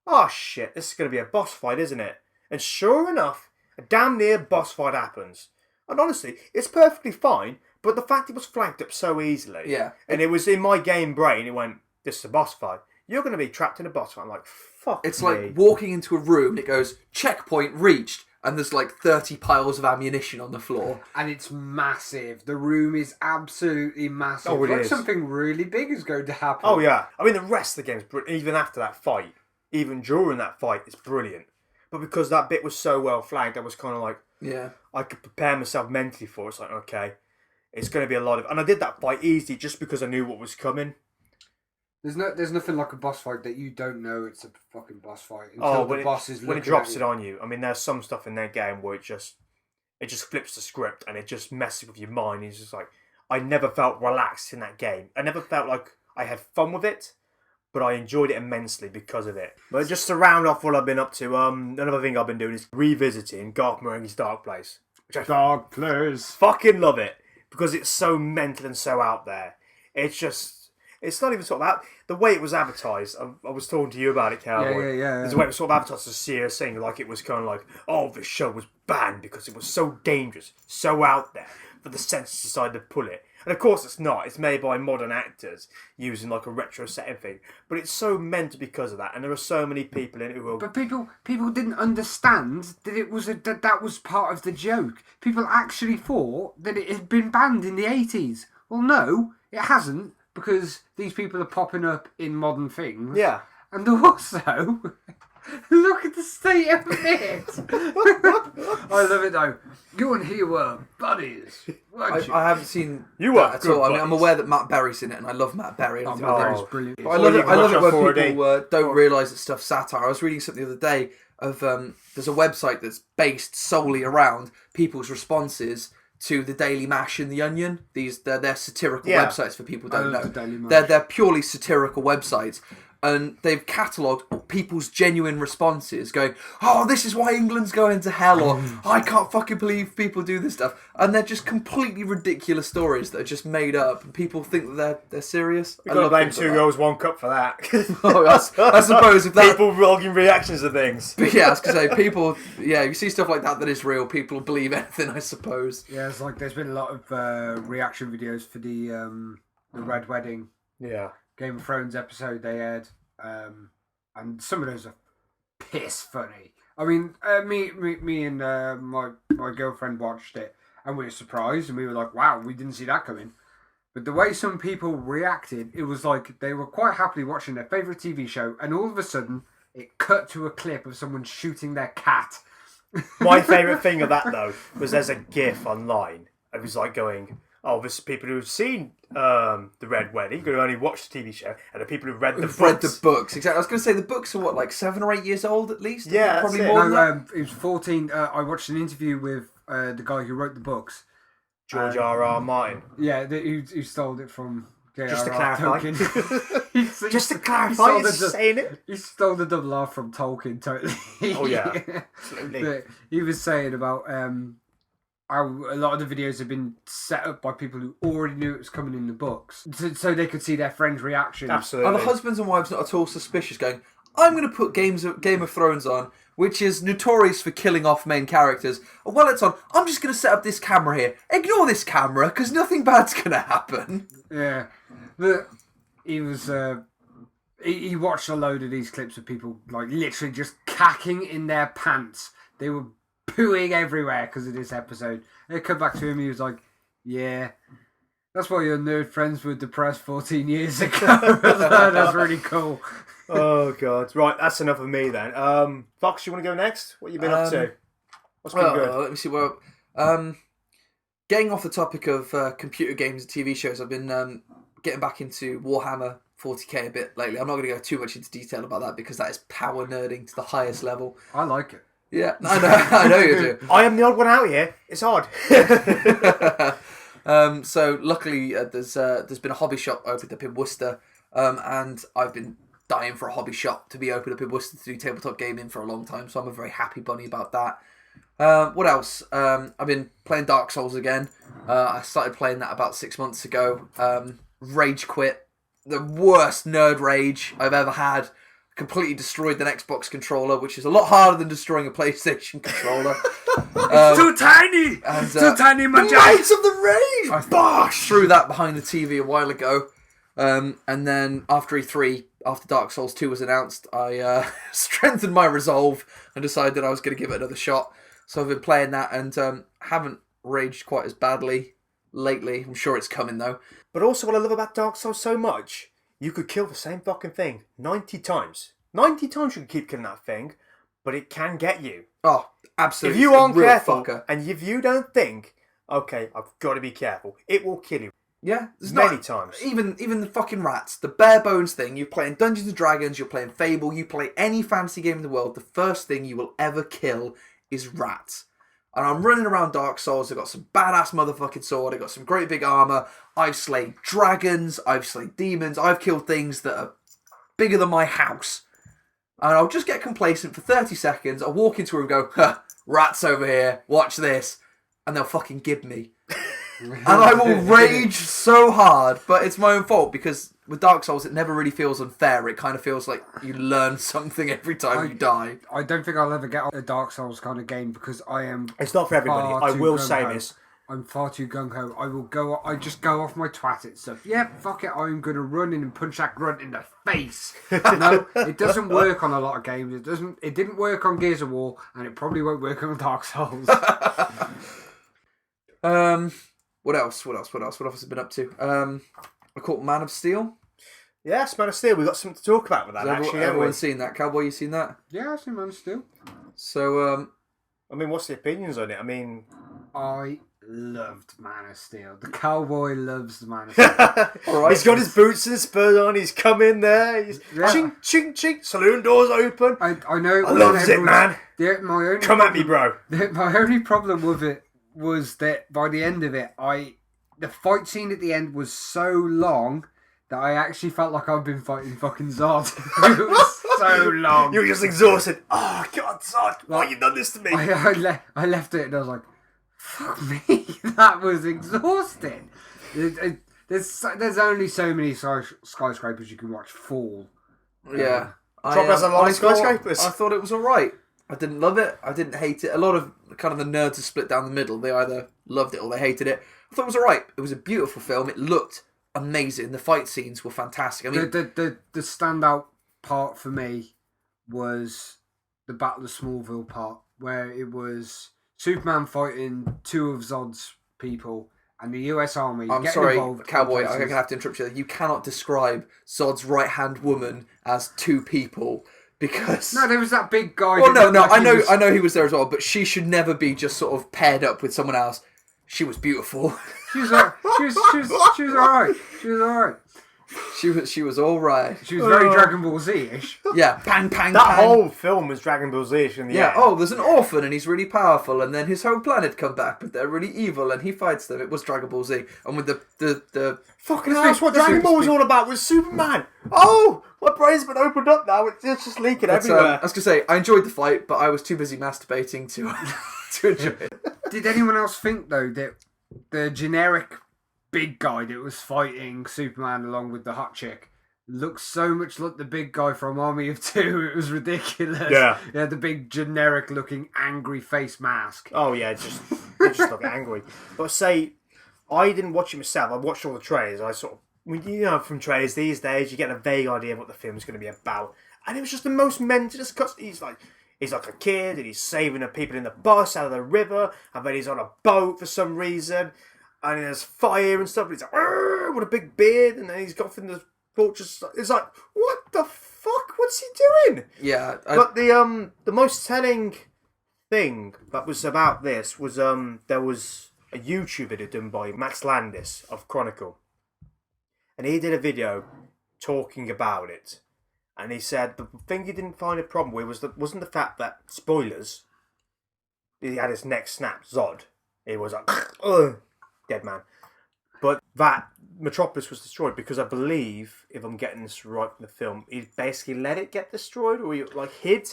oh shit, this is going to be a boss fight, isn't it? And sure enough, a damn near boss fight happens. And honestly, it's perfectly fine, but the fact it was flagged up so easily, Yeah. and it was in my game brain, it went, this is a boss fight. You're going to be trapped in a boss fight. I'm like, fuck It's me. like walking into a room and it goes, checkpoint reached, and there's like 30 piles of ammunition on the floor. And it's massive. The room is absolutely massive. Oh, it like is. Something really big is going to happen. Oh, yeah. I mean, the rest of the game's brilliant. Even after that fight, even during that fight, it's brilliant. But because that bit was so well flagged, I was kind of like, Yeah. I could prepare myself mentally for it. It's like, okay, it's going to be a lot of... And I did that fight easy just because I knew what was coming. There's nothing like a boss fight that you don't know it's a fucking boss fight until the boss is when it looking drops at it you. on you. I mean, there's some stuff in their game where it just flips the script and it just messes with your mind. It's just like, I never felt relaxed in that game. I never felt like I had fun with it, but I enjoyed it immensely because of it. But just to round off what I've been up to, another thing I've been doing is revisiting Garth Marenghi's Dark Place, which I Dark Place. fucking love it because it's so mental and so out there. It's not even sort of out. The way it was advertised, I was talking to you about it, Cowboy. Yeah. There's a way it was sort of advertised as a serious thing, like it was kind of like, oh, this show was banned because it was so dangerous, so out there, but the censors decided to pull it. And of course it's not. It's made by modern actors using like a retro setting thing. But it's so mental because of that, and there are so many people in it who will... But people didn't understand that it was that was part of the joke. People actually thought that it had been banned in the 80s. Well, no, it hasn't, because these people are popping up in modern things. Yeah. And also, look at the state of it. I love it though. You and he were buddies, weren't you? I haven't seen You were that at good all. I mean, I'm buddies. aware that Matt Berry's in it, and I love Matt Berry. Oh, And Matt Berry's Oh. brilliant. But I love it. I love it when 4D. people don't realise that stuff's satire. I was reading something the other day of there's a website that's based solely around people's responses to the Daily Mash and the Onion. They're satirical Yeah. websites for people who I don't love know. the Daily Mash. They're purely satirical websites. And they've catalogued people's genuine responses, going, "Oh, this is why England's going to hell," or "I can't fucking believe people do this stuff," and they're just completely ridiculous stories that are just made up, and people think that they're serious. We've got to blame 2 girls, 1 cup for that. Oh, I suppose if that. People logging reactions to things. But yeah, I was gonna say people. Yeah, you see stuff like that is real. People believe anything, I suppose. Yeah, it's like there's been a lot of reaction videos for the Red Wedding Yeah. Game of Thrones episode they aired, and some of those are piss funny. I mean, me and my girlfriend watched it, and we were surprised, and we were like, "Wow, we didn't see that coming." But the way some people reacted, it was like they were quite happily watching their favourite TV show, and all of a sudden, it cut to a clip of someone shooting their cat. My favourite thing of that, though, was there's a GIF online. It was like going, oh, there's people who've seen the Red Wedding, who only watched the TV show, and the people who've read the Who've books. read the books, exactly. I was going to say the books are what, like 7 or 8 years old at least. Yeah, probably that's it. more than that. No, it was 14. I watched an interview with the guy who wrote the books. George R.R. Martin. Yeah, who stole it from Just to J.R.R. clarify. Tolkien. Just to clarify, stole you're the- saying it? He stole the double R from Tolkien, totally. Oh, yeah. Absolutely. But he was saying about how a lot of the videos have been set up by people who already knew it was coming in the books, so they could see their friends' reactions. Absolutely. Are the husbands and wives not at all suspicious, going, "I'm going to put Game of Thrones on, which is notorious for killing off main characters. And while it's on, I'm just going to set up this camera here. Ignore this camera, because nothing bad's going to happen." Yeah, but he was. He watched a load of these clips of people like literally just cacking in their pants. They were pooing everywhere because of this episode. They come back to him. He was like, "Yeah, that's why your nerd friends were depressed 14 years ago." That's really cool. Oh, God. Right, that's enough of me then. Fox, you want to go next? What you been up to? What's been good? Let me see. Well, getting off the topic of computer games and TV shows, I've been getting back into Warhammer 40k a bit lately. I'm not going to go too much into detail about that because that is power nerding to the highest level. I like it. Yeah, I know you do. I am the odd one out here. It's odd. So luckily, there's been a hobby shop opened up in Worcester, and I've been dying for a hobby shop to be opened up in Worcester to do tabletop gaming for a long time. So I'm a very happy bunny about that. What else? I've been playing Dark Souls again. I started playing that about 6 months ago. Rage quit. The worst nerd rage I've ever had. Completely destroyed an Xbox controller, which is a lot harder than destroying a PlayStation controller. It's too tiny! And, too tiny, my Knights of the Rage! I threw that behind the TV a while ago. And then after E3, after Dark Souls 2 was announced, I strengthened my resolve and decided I was going to give it another shot. So I've been playing that and haven't raged quite as badly lately. I'm sure it's coming though. But also what I love about Dark Souls so much, you could kill the same fucking thing 90 times. 90 times you can keep killing that thing, but it can get you. Oh, absolutely. If you aren't careful, fucker. and if you don't think, okay, I've got to be careful, it will kill you. Yeah, many times. Even the fucking rats, the bare bones thing. You're playing Dungeons and Dragons, you're playing Fable, you play any fantasy game in the world. The first thing you will ever kill is rats. And I'm running around Dark Souls. I've got some badass motherfucking sword. I've got some great big armor. I've slayed dragons. I've slayed demons. I've killed things that are bigger than my house. And I'll just get complacent for 30 seconds. I'll walk into a room and go, huh, rats over here. Watch this. And they'll fucking give me. And I will rage so hard, but it's my own fault because with Dark Souls it never really feels unfair. It kind of feels like you learn something every time you die. I don't think I'll ever get a Dark Souls kind of game because I am. It's not for everybody. I will say this. I'm far too gung-ho. I just go off my twat and stuff. Yeah, fuck it. I'm going to run in and punch that grunt in the face. No, it doesn't work on a lot of games. It didn't work on Gears of War, and it probably won't work on Dark Souls. What else? What have I been up to? I caught Man of Steel. Yes, Man of Steel. We've got something to talk about with that, Everyone's seen that. Cowboy, you seen that? Yeah, I've seen Man of Steel. So, I mean, what's the opinions on it? I mean... I loved Man of Steel. The cowboy loves the Man of Steel. All right. He's got his boots and his spurs on. He's come in there. He's ching, ching, ching. Saloon doors open. I know. I loves it, man. Come at me, bro. My only problem with it was that by the end of it, the fight scene at the end was so long that I actually felt like I've been fighting fucking Zod. It was so long. You were just exhausted. Oh, God, Zod, why you done this to me? I left it and I was like, fuck me. That was exhausting. There's only so many skyscrapers you can watch fall. Yeah. Drop has a lot of skyscrapers. I thought it was alright. I didn't love it. I didn't hate it. A lot of kind of the nerds are split down the middle. They either loved it or they hated it. I thought it was alright. It was a beautiful film. It looked amazing. The fight scenes were fantastic. I mean, the standout part for me was the Battle of Smallville part, where it was Superman fighting two of Zod's people and the US Army. I'm sorry, Cowboy, I'm going to have to interrupt you. You cannot describe Zod's right-hand woman as two people. Because no, there was that big guy. Well, no, I know he was there as well, but she should never be just sort of paired up with someone else. She was beautiful. She was alright. She was alright. She was all right. She was very Dragon Ball Z-ish. Yeah, pang, pang, that pang. whole film was Dragon Ball Z-ish in the end. Oh, there's an orphan and he's really powerful, and then his whole planet come back, but they're really evil, and he fights them. It was Dragon Ball Z, and with the fucking hell, that's what Dragon Ball was all about. Was Superman? Oh, my brain's been opened up now. It's just leaking everywhere. I was gonna say I enjoyed the fight, but I was too busy masturbating to enjoy it. Did anyone else think though that the generic big guy that was fighting Superman along with the hot chick looked so much like the big guy from Army of Two? It was ridiculous. Yeah. Yeah, the big generic looking angry face mask. Oh yeah, it just looked angry. But say, I didn't watch it myself. I watched all the trailers. I sort of, from trailers these days, you get a vague idea of what the film's going to be about. And it was just the most mental cuts. He's like a kid and he's saving the people in the bus out of the river, and then he's on a boat for some reason, and there's fire and stuff. And he's like, with a big beard, and then he's got from the fortress. It's like, what the fuck? What's he doing? Yeah. But the most telling thing that was about this was there was a YouTube video done by Max Landis of Chronicle, and he did a video talking about it. And he said the thing he didn't find a problem with wasn't the fact that, spoilers, he had his neck snapped, Zod. He was like, dead man. But that Metropolis was destroyed because I believe, if I'm getting this right from the film, he basically let it get destroyed, or he hid.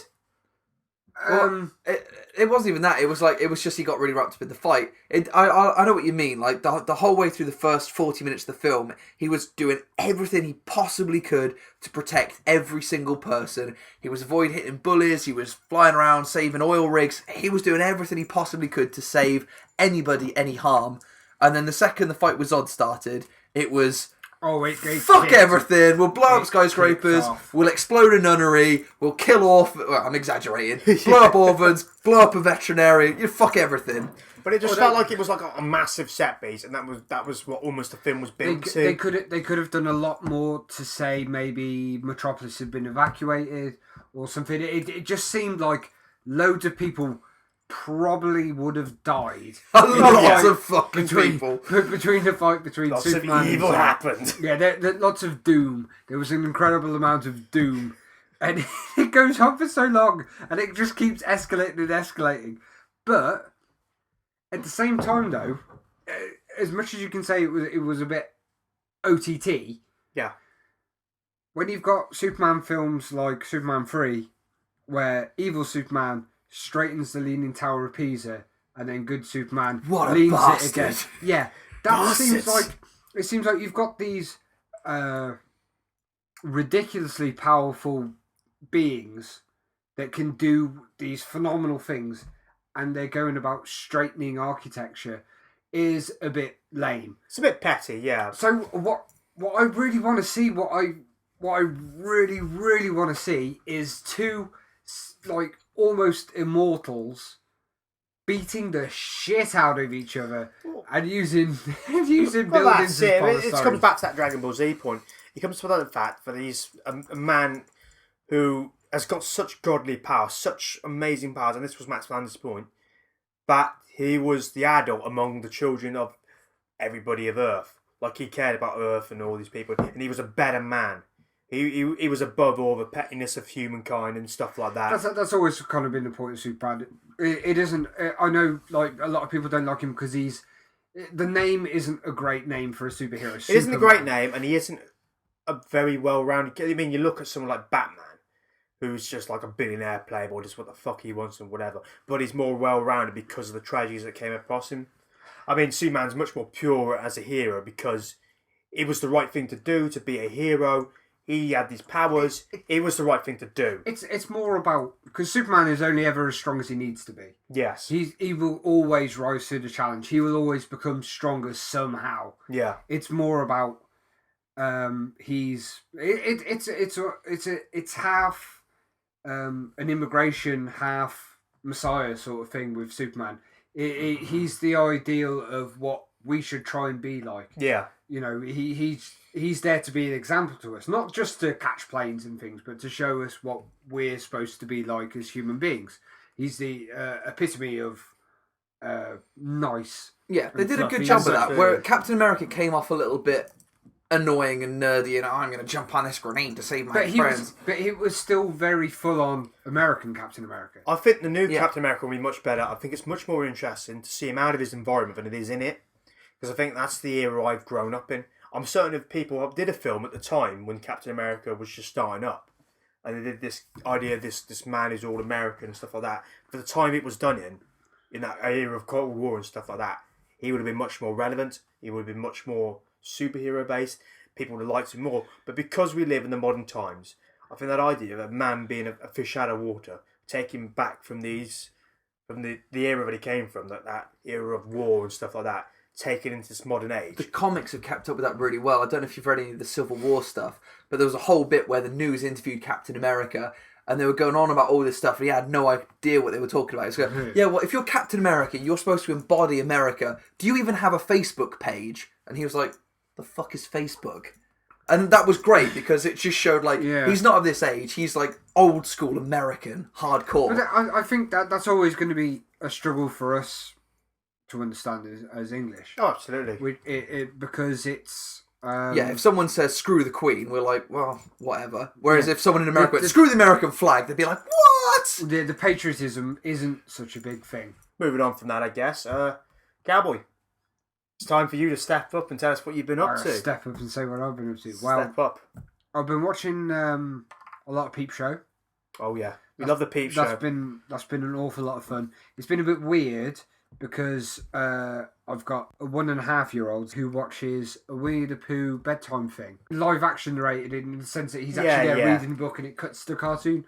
It wasn't even that. It was just he got really wrapped up in the fight. I know what you mean. Like the whole way through the first 40 minutes of the film, he was doing everything he possibly could to protect every single person. He was avoiding hitting bullies. He was flying around saving oil rigs. He was doing everything he possibly could to save anybody any harm. And then the second the fight with Zod started, it was... fuck everything. We'll blow up skyscrapers. We'll explode a nunnery. We'll kill off. Well, I'm exaggerating. Blow up orphans. Blow up a veterinarian. You fuck everything. But it just felt like it was like a massive set piece, and that was what almost the film was built to. They could have done a lot more to say maybe Metropolis had been evacuated or something. It just seemed like loads of people probably would have died. Lots of fucking people. Between the fight between lots Superman of evil and happened. Yeah, there lots of doom. There was an incredible amount of doom. And it goes on for so long. And it just keeps escalating and escalating. But at the same time, though, as much as you can say it was a bit OTT. Yeah. When you've got Superman films like Superman 3, where evil Superman straightens the Leaning Tower of Pisa, and then good Superman leans it again. Yeah, that seems like you've got these ridiculously powerful beings that can do these phenomenal things, and they're going about straightening architecture is a bit lame. It's a bit petty, yeah. So what I really want to see, what I really want to see is two like almost immortals beating the shit out of each other and using buildings as polystyrene. It comes back to that Dragon Ball Z point. It comes to the fact that he's a man who has got such godly power, such amazing powers, and this was Max Landis' point, that he was the adult among the children of everybody of Earth. Like, he cared about Earth and all these people, and he was a better man. He was above all the pettiness of humankind and stuff like that. That's always kind of been the point of Superman. It isn't. I know, like, a lot of people don't like him because the name isn't a great name for a superhero. It isn't a great name, and he isn't a very well-rounded. I mean, you look at someone like Batman, who's just like a billionaire playboy, just what the fuck he wants and whatever. But he's more well-rounded because of the tragedies that came across him. I mean, Superman's much more pure as a hero because it was the right thing to do to be a hero. He had these powers. It was the right thing to do. It's more about... Because Superman is only ever as strong as he needs to be. Yes. He will always rise to the challenge. He will always become stronger somehow. Yeah. It's more about... It's half an immigration, half Messiah sort of thing with Superman. He's the ideal of what we should try and be like. Yeah. You know, he's there to be an example to us, not just to catch planes and things, but to show us what we're supposed to be like as human beings. He's the epitome of nice. Yeah, they did a good job of that. Where Captain America came off a little bit annoying and nerdy, and I'm going to jump on this grenade to save my friends. But he was still very full-on American Captain America. I think the new Captain America will be much better. I think it's much more interesting to see him out of his environment than it is in it. Because I think that's the era I've grown up in. I'm certain of people did a film at the time when Captain America was just starting up. And they did this idea of this man who's all American and stuff like that. For the time it was done in that era of Cold War and stuff like that, he would have been much more relevant. He would have been much more superhero based. People would have liked him more. But because we live in the modern times, I think that idea of a man being a fish out of water, taking him back from the era that he came from, that era of war and stuff like that, taken into this modern age. The comics have kept up with that really well. I don't know if you've read any of the Civil War stuff, but there was a whole bit where the news interviewed Captain America, and they were going on about all this stuff, and he had no idea what they were talking about. He was going, yeah, well, if you're Captain America, you're supposed to embody America. Do you even have a Facebook page? And he was like, the fuck is Facebook? And that was great because it just showed he's not of this age. He's like old school American, hardcore. But I think that's always going to be a struggle for us to understand as English. Oh, absolutely. Because it's... if someone says screw the Queen, we're like, well, whatever. Whereas if someone in America went, screw the American flag, they'd be like, what? The patriotism isn't such a big thing. Moving on from that, I guess. Cowboy, it's time for you to step up and tell us what you've been up to. Step up and say what I've been up to. Step up. I've been watching a lot of Peep Show. Oh, yeah. We love the Peep Show. That's been an awful lot of fun. It's been a bit weird because I've got a 1.5-year-old who watches a Winnie the Pooh bedtime thing, live action narrated in the sense that he's actually reading the book and it cuts to the cartoon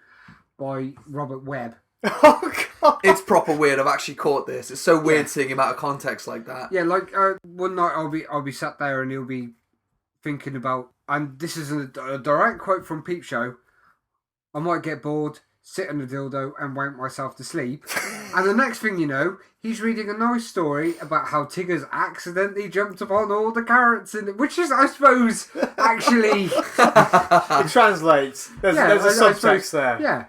by Robert Webb. Oh God! It's proper weird. I've actually caught this. It's so weird seeing him out of context like that. Yeah, like one night I'll be sat there and he'll be thinking about, and this is a direct quote from Peep Show. I might get bored, sit on the dildo and wank myself to sleep. And the next thing you know, he's reading a nice story about how Tigger's accidentally jumped upon all the carrots in it, which is, I suppose, actually... It translates. There's a subtext there. Yeah.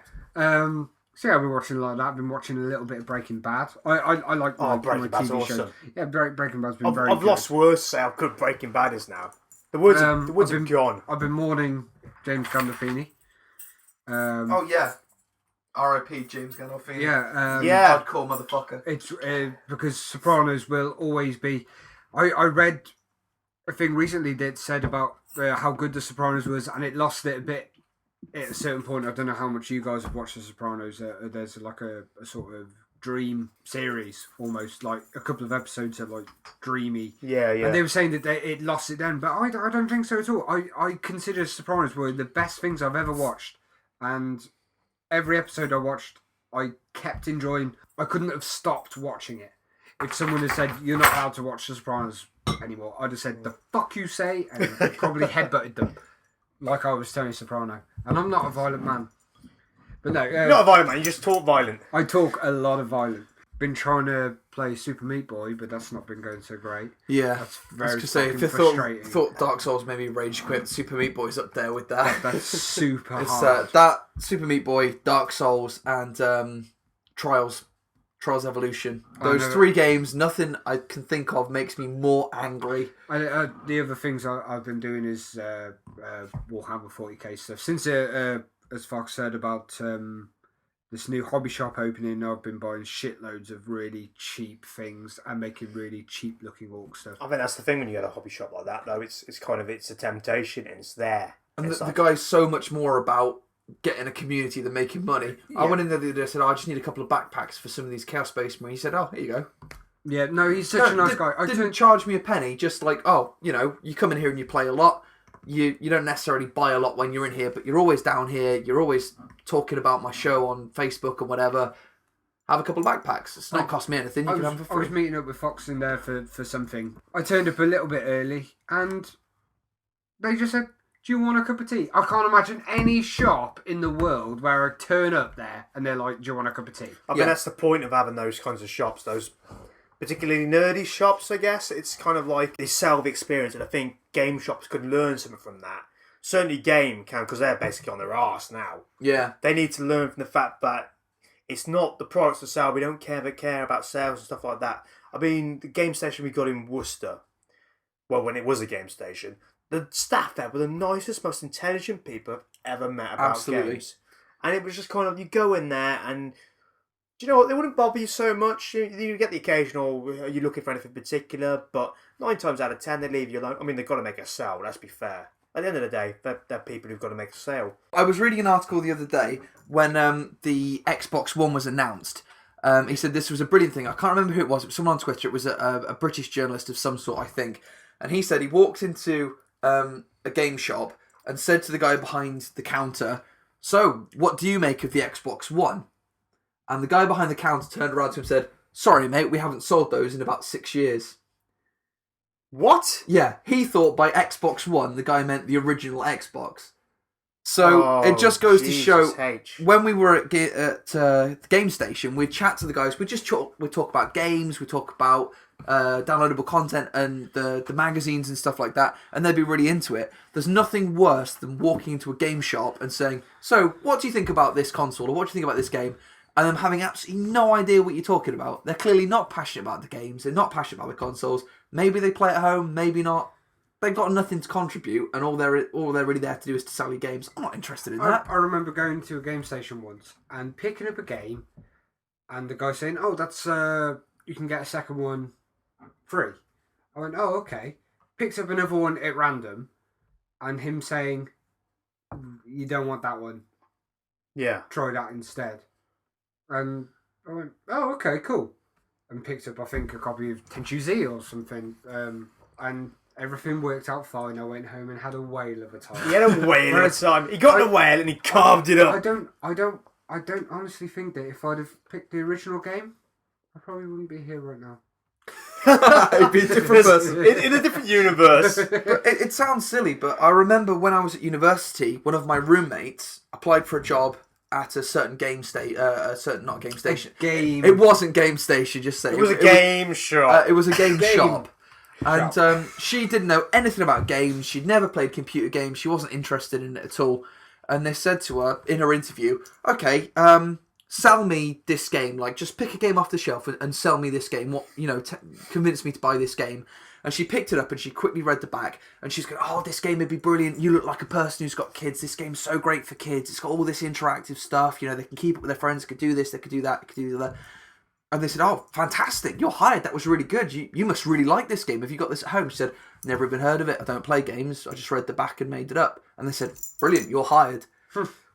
So yeah, I've been watching like that. I've been watching a little bit of Breaking Bad. I like Breaking Bad's TV awesome. shows. Yeah, Breaking Bad's been very I've good. lost words to say how good Breaking Bad is now. The words have gone. I've been mourning James Gandolfini. Oh yeah, R.I.P. James Gandolfini. Yeah. Hardcore motherfucker. It's because Sopranos will always be. I read a thing recently that said about how good The Sopranos was, and it lost it a bit at a certain point. I don't know how much you guys have watched The Sopranos. There's like a sort of dream series, almost like a couple of episodes are like dreamy. Yeah. And they were saying that it lost it then, but I don't think so at all. I consider Sopranos were the best things I've ever watched, and every episode I watched, I kept enjoying. I couldn't have stopped watching it. If someone had said you're not allowed to watch The Sopranos anymore, I'd have said the fuck you say, and probably headbutted them like I was Tony Soprano. And I'm not a violent man. But no, You're not a violent man, you just talk violent. I talk a lot of violent. Been trying to play Super Meat Boy, but that's not been going so great. Yeah, that's very if you thought Dark Souls maybe rage quit, Super Meat Boy's up there with that. That's super it's, hard. That Super Meat Boy, Dark Souls, and Trials Evolution. Those 3 games, nothing I can think of makes me more angry. The other things I've been doing is Warhammer 40k stuff. Since as Fox said about this new hobby shop opening, I've been buying shitloads of really cheap things and making really cheap looking orc stuff. I think that's the thing when you get a hobby shop like that, though. It's a temptation and it's there. And the guy's so much more about getting a community than making money. Yeah. I went in there the other day and said, I just need a couple of backpacks for some of these Chaos Space Marines. He said, oh, here you go. Yeah, no, he's such a nice guy. Didn't charge me a penny, just like, oh, you come in here and you play a lot. You don't necessarily buy a lot when you're in here, but you're always down here. You're always talking about my show on Facebook or whatever. Have a couple of backpacks. It's not cost me anything. You can have them for free. I was meeting up with Fox in there for something. I turned up a little bit early, and they just said, do you want a cup of tea? I can't imagine any shop in the world where I turn up there and they're like, do you want a cup of tea? I mean, that's the point of having those kinds of shops, those particularly nerdy shops, I guess. It's kind of like they sell the experience, and I think game shops could learn something from that. Certainly Game can, because they're basically on their arse now. Yeah. They need to learn from the fact that it's not the products to sell. We don't care about sales and stuff like that. I mean, the game station we got in Worcester, well, when it was a game station, the staff there were the nicest, most intelligent people I've ever met about games. And it was just kind of, you go in there and, do you know what, they wouldn't bother you so much. You get the occasional, are you looking for anything particular? But 9 times out of 10, they leave you alone. I mean, they've got to make a sale, let's be fair. At the end of the day, they're people who've got to make a sale. I was reading an article the other day when the Xbox One was announced. He said this was a brilliant thing. I can't remember who it was. It was someone on Twitter. It was a British journalist of some sort, I think. And he said he walked into a game shop and said to the guy behind the counter, so, what do you make of the Xbox One? And the guy behind the counter turned around to him and said, sorry, mate, we haven't sold those in about 6 years. What? Yeah, he thought by Xbox One, the guy meant the original Xbox. So it just goes to show, when we were at the game station, we'd chat to the guys, we'd talk about games, we'd talk about downloadable content and the magazines and stuff like that, and they'd be really into it. There's nothing worse than walking into a game shop and saying, so, what do you think about this console, or what do you think about this game? And them having absolutely no idea what you're talking about. They're clearly not passionate about the games, they're not passionate about the consoles. Maybe they play at home, maybe not. They've got nothing to contribute, and all they're really there to do is to sell you games. I'm not interested in that. I remember going to a game station once and picking up a game, and the guy saying, "Oh, that's you can get a second one free." I went, "Oh, okay." Picked up another one at random, and him saying, "You don't want that one." Yeah. Try that instead. And I went, oh, okay, cool. And picked up, I think, a copy of Tenchu Z or something. And everything worked out fine. I went home and had a whale of a time. He had a whale of a time. He got the whale and he carved it up. I don't honestly think that if I'd have picked the original game, I probably wouldn't be here right now. It'd be a different person. In a different universe. But it sounds silly, but I remember when I was at university, one of my roommates applied for a job at a certain game station. Not game station. Game. It wasn't game station. Just say it was a game shop. It was a game shop. And she didn't know anything about games. She'd never played computer games. She wasn't interested in it at all. And they said to her in her interview, okay, sell me this game. Like, just pick a game off the shelf and sell me this game. Convince me to buy this game. And she picked it up and she quickly read the back. And she's going, oh, this game would be brilliant. You look like a person who's got kids. This game's so great for kids. It's got all this interactive stuff. You know, they can keep up with their friends. They could do this. They could do that. They could do that. And they said, oh, fantastic. You're hired. That was really good. You must really like this game. Have you got this at home? She said, never even heard of it. I don't play games. I just read the back and made it up. And they said, brilliant. You're hired.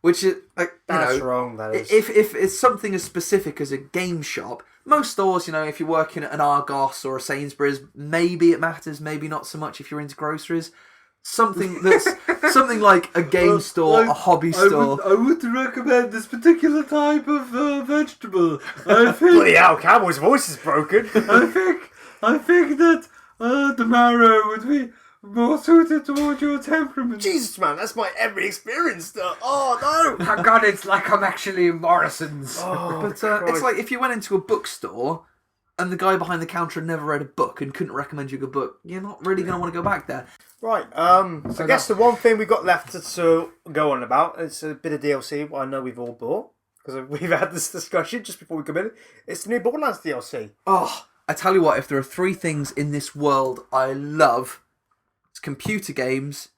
Which is, that's wrong, that is. If it's something as specific as a game shop, most stores, if you're working at an Argos or a Sainsbury's, maybe it matters, maybe not so much if you're into groceries. Something that's something like a game store, a hobby store. I would recommend this particular type of vegetable. I think. Bloody hell, Cowboy's voice is broken. I think that the marrow would be more suited towards your temperament. Jesus, man, that's my every experience, though. Oh, no. Oh, God, it's like I'm actually in Morrison's. Oh, but it's like if you went into a bookstore and the guy behind the counter had never read a book and couldn't recommend you a good book, you're not really going to want to go back there. Right, I guess the one thing we got left to go on about is a bit of DLC I know we've all bought, because we've had this discussion just before we come in. It's the new Borderlands DLC. Oh, I tell you what, if there are 3 things in this world I love, it's computer games,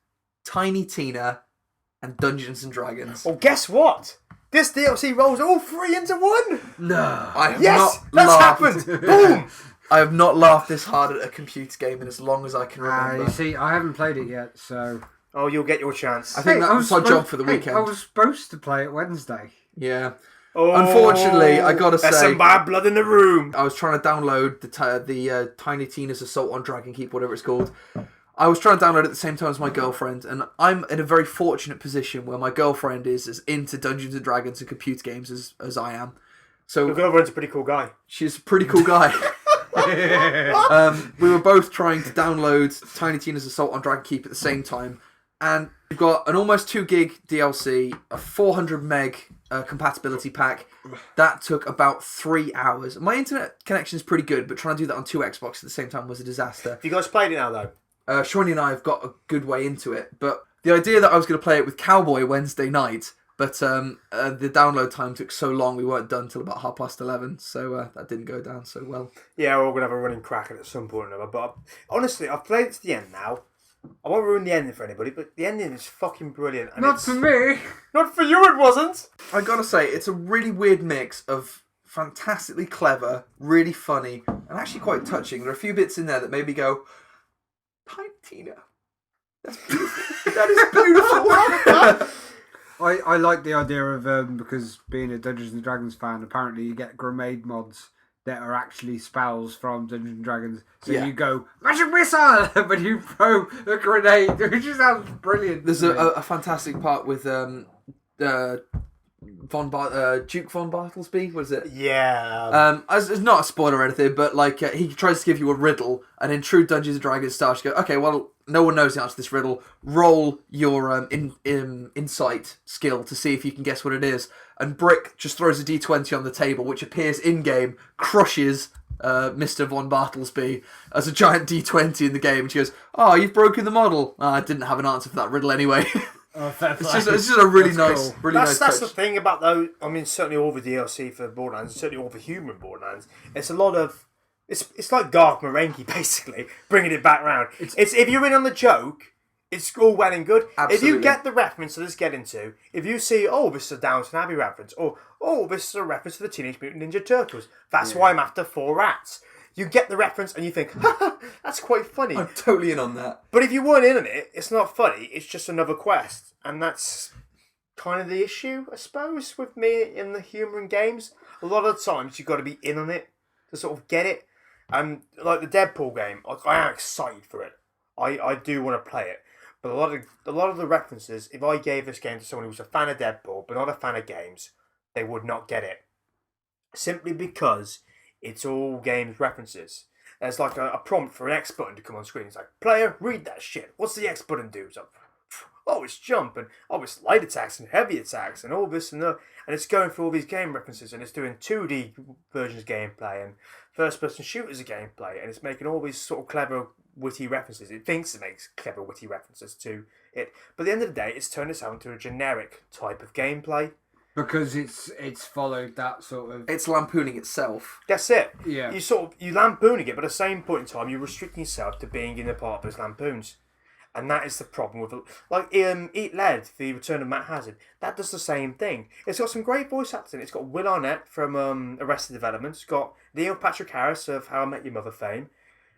Tiny Tina, and Dungeons and Dragons. Well, guess what? This DLC rolls all 3 into one. No, I have yes, not that's laughed. happened. Boom. I have not laughed this hard at a computer game in as long as I can remember. You see, I haven't played it yet, so... Oh, you'll get your chance. I think that was our job for the weekend. I was supposed to play it Wednesday. Yeah. Oh, unfortunately, I gotta say... There's some bad blood in the room. I was trying to download the Tiny Tina's Assault on Dragon Keep, whatever it's called. I was trying to download it at the same time as my girlfriend, and I'm in a very fortunate position where my girlfriend is as into Dungeons and Dragons and computer games as I am. So your girlfriend's a pretty cool guy. She's a pretty cool guy. We were both trying to download Tiny Tina's Assault on Dragon Keep at the same time, and we've got an almost 2 gig DLC, a 400 meg compatibility pack. That took about 3 hours. My internet connection is pretty good, but trying to do that on 2 Xbox at the same time was a disaster. Have you guys played it now, though? Shawnee and I have got a good way into it, but the idea that I was going to play it with Cowboy Wednesday night, but the download time took so long we weren't done till about 11:30, so that didn't go down so well. Yeah, we're all going to have a running crack at some point or another, but honestly, I've played it to the end now. I won't ruin the ending for anybody, but the ending is fucking brilliant. And Not for me. Not for you, it wasn't. I gotta say, it's a really weird mix of fantastically clever, really funny, and actually quite touching. There are a few bits in there that made me go, Tiny Tina. That's beautiful. That is beautiful. I like the idea of, because being a Dungeons and Dragons fan, apparently you get grenade mods that are actually spells from Dungeons and Dragons. So you go, magic missile, but you throw a grenade, which sounds brilliant. There's a fantastic part with Duke von Bartlesby, what is it? Yeah. It's not a spoiler or anything, but like he tries to give you a riddle, and in true Dungeons and Dragons style, you go, okay, well, no one knows the answer to this riddle. Roll your insight skill to see if you can guess what it is. And Brick just throws a d20 on the table, which appears in game, crushes Mr. von Bartlesby as a giant d20 in the game. And she goes, "Oh, you've broken the model." I didn't have an answer for that riddle anyway. It's just a really nice, cool. That's the thing about those. I mean, certainly all the DLC for Borderlands, certainly all the human Borderlands. It's a lot of. It's like Garth Marenghi, basically, bringing it back round. It's if you're in on the joke, it's all well and good. Absolutely. If you get the reference that it's getting to, if you see, oh, this is a Downton Abbey reference, or oh, this is a reference to the Teenage Mutant Ninja Turtles. That's why I'm after 4 rats. You get the reference and you think, ha, that's quite funny. I'm totally in on that. But if you weren't in on it, it's not funny. It's just another quest, and that's kind of the issue, I suppose, with me in the humour in games. A lot of the times you've got to be in on it to sort of get it. And like the Deadpool game, I am excited for it. I do want to play it. But a lot of the references, if I gave this game to someone who was a fan of Deadpool but not a fan of games, they would not get it. Simply because it's all games references. There's like a prompt for an X button to come on screen. It's like, player, read that shit. What's the X button do? It's like, oh, it's jump, and oh, it's light attacks and heavy attacks, and all this and that. And it's going through all these game references, and it's doing 2D versions of gameplay and first-person shooters of gameplay, and it's making all these sort of clever, witty references. It thinks it makes clever, witty references to it. But at the end of the day, it's turned itself into a generic type of gameplay. Because it's followed that sort of... It's lampooning itself. That's it. Yeah. You lampooning it, but at the same point in time, you're restricting yourself to being in a part of those lampoons. And that is the problem with... Like, Eat Lead, the Return of Matt Hazard, that does the same thing. It's got some great voice acting. It's got Will Arnett from Arrested Development. It's got Neil Patrick Harris of How I Met Your Mother fame.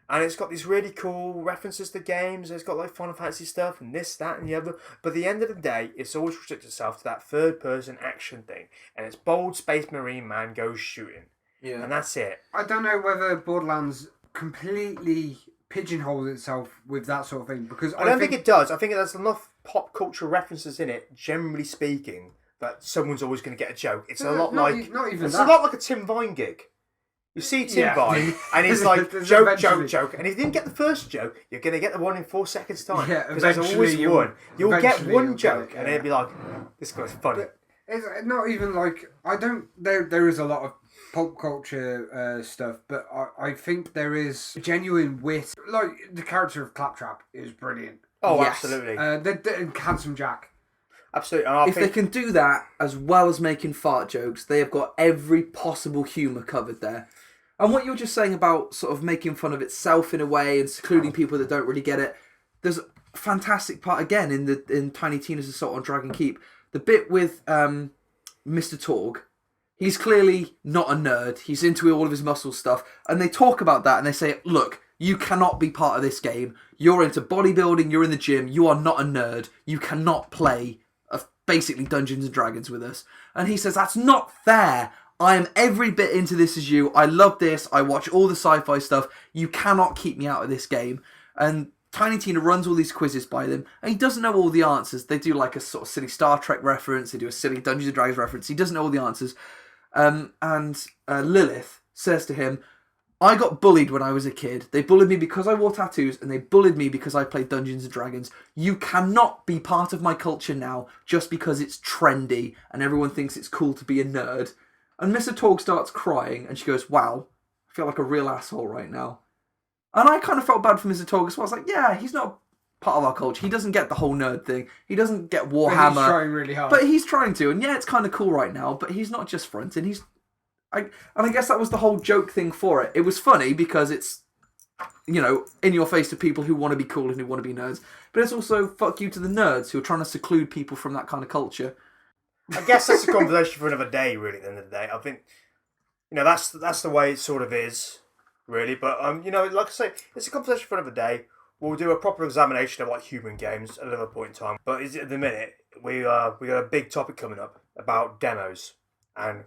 And it's got these really cool references to games. It's got like Final Fantasy stuff and this, that, and the other. But at the end of the day, it's always restricted itself to that third-person action thing. And it's bold Space Marine man goes shooting. Yeah. And that's it. I don't know whether Borderlands completely pigeonholed itself with that sort of thing, because I don't think it does. I think there's enough pop culture references in it, generally speaking, that someone's always going to get a joke. It's a lot not like... not even It's that. a lot like a Tim Vine gig. You see Tim Yeah. Vine, and he's like, There's joke, eventually- joke. And if you didn't get the first joke, you're going to get the one in 4 seconds' time. Yeah, because there's eventually always one. You'll get eventually one you'll joke, get it, and yeah. it'll be like, this guy's funny. It's not even like... I don't... There is a lot of pop culture stuff, but I think there is genuine wit. Like, the character of Claptrap is brilliant. Oh, Yes. absolutely. The Handsome Jack. Absolutely. And I If they think, can do that as well as making fart jokes, they have got every possible humour covered there. And what you're just saying about sort of making fun of itself in a way and secluding people that don't really get it, there's a fantastic part again in Tiny Tina's Assault on Dragon Keep. The bit with Mr. Torg. He's clearly not a nerd. He's into all of his muscle stuff. And they talk about that and they say, look, you cannot be part of this game. You're into bodybuilding. You're in the gym. You are not a nerd. You cannot play basically Dungeons and Dragons with us. And he says, that's not fair. I am every bit into this as you. I love this. I watch all the sci-fi stuff. You cannot keep me out of this game. And Tiny Tina runs all these quizzes by them, and he doesn't know all the answers. They do like a sort of silly Star Trek reference. They do a silly Dungeons and Dragons reference. He doesn't know all the answers. And Lilith says to him, I got bullied when I was a kid. They bullied me because I wore tattoos, and they bullied me because I played Dungeons and Dragons. You cannot be part of my culture now just because it's trendy and everyone thinks it's cool to be a nerd. And Mr. Torg starts crying, and she goes, wow, I feel like a real asshole right now. And I kind of felt bad for Mr. Torg as well. I was like, yeah, he's not part of our culture. He doesn't get the whole nerd thing. He doesn't get Warhammer. But he's trying really hard. But he's trying to. And yeah, it's kind of cool right now, but he's not just fronting. And I guess that was the whole joke thing for it. It was funny because it's, you know, in your face to people who want to be cool and who want to be nerds. But it's also fuck you to the nerds who are trying to seclude people from that kind of culture. I guess that's a conversation for another day, really, at the end of the day. I think, you know, that's the way it sort of is, really. But, you know, like I say, it's a conversation for another day. We'll do a proper examination of, like, human games at another point in time. But at the minute, we got a big topic coming up about demos. And,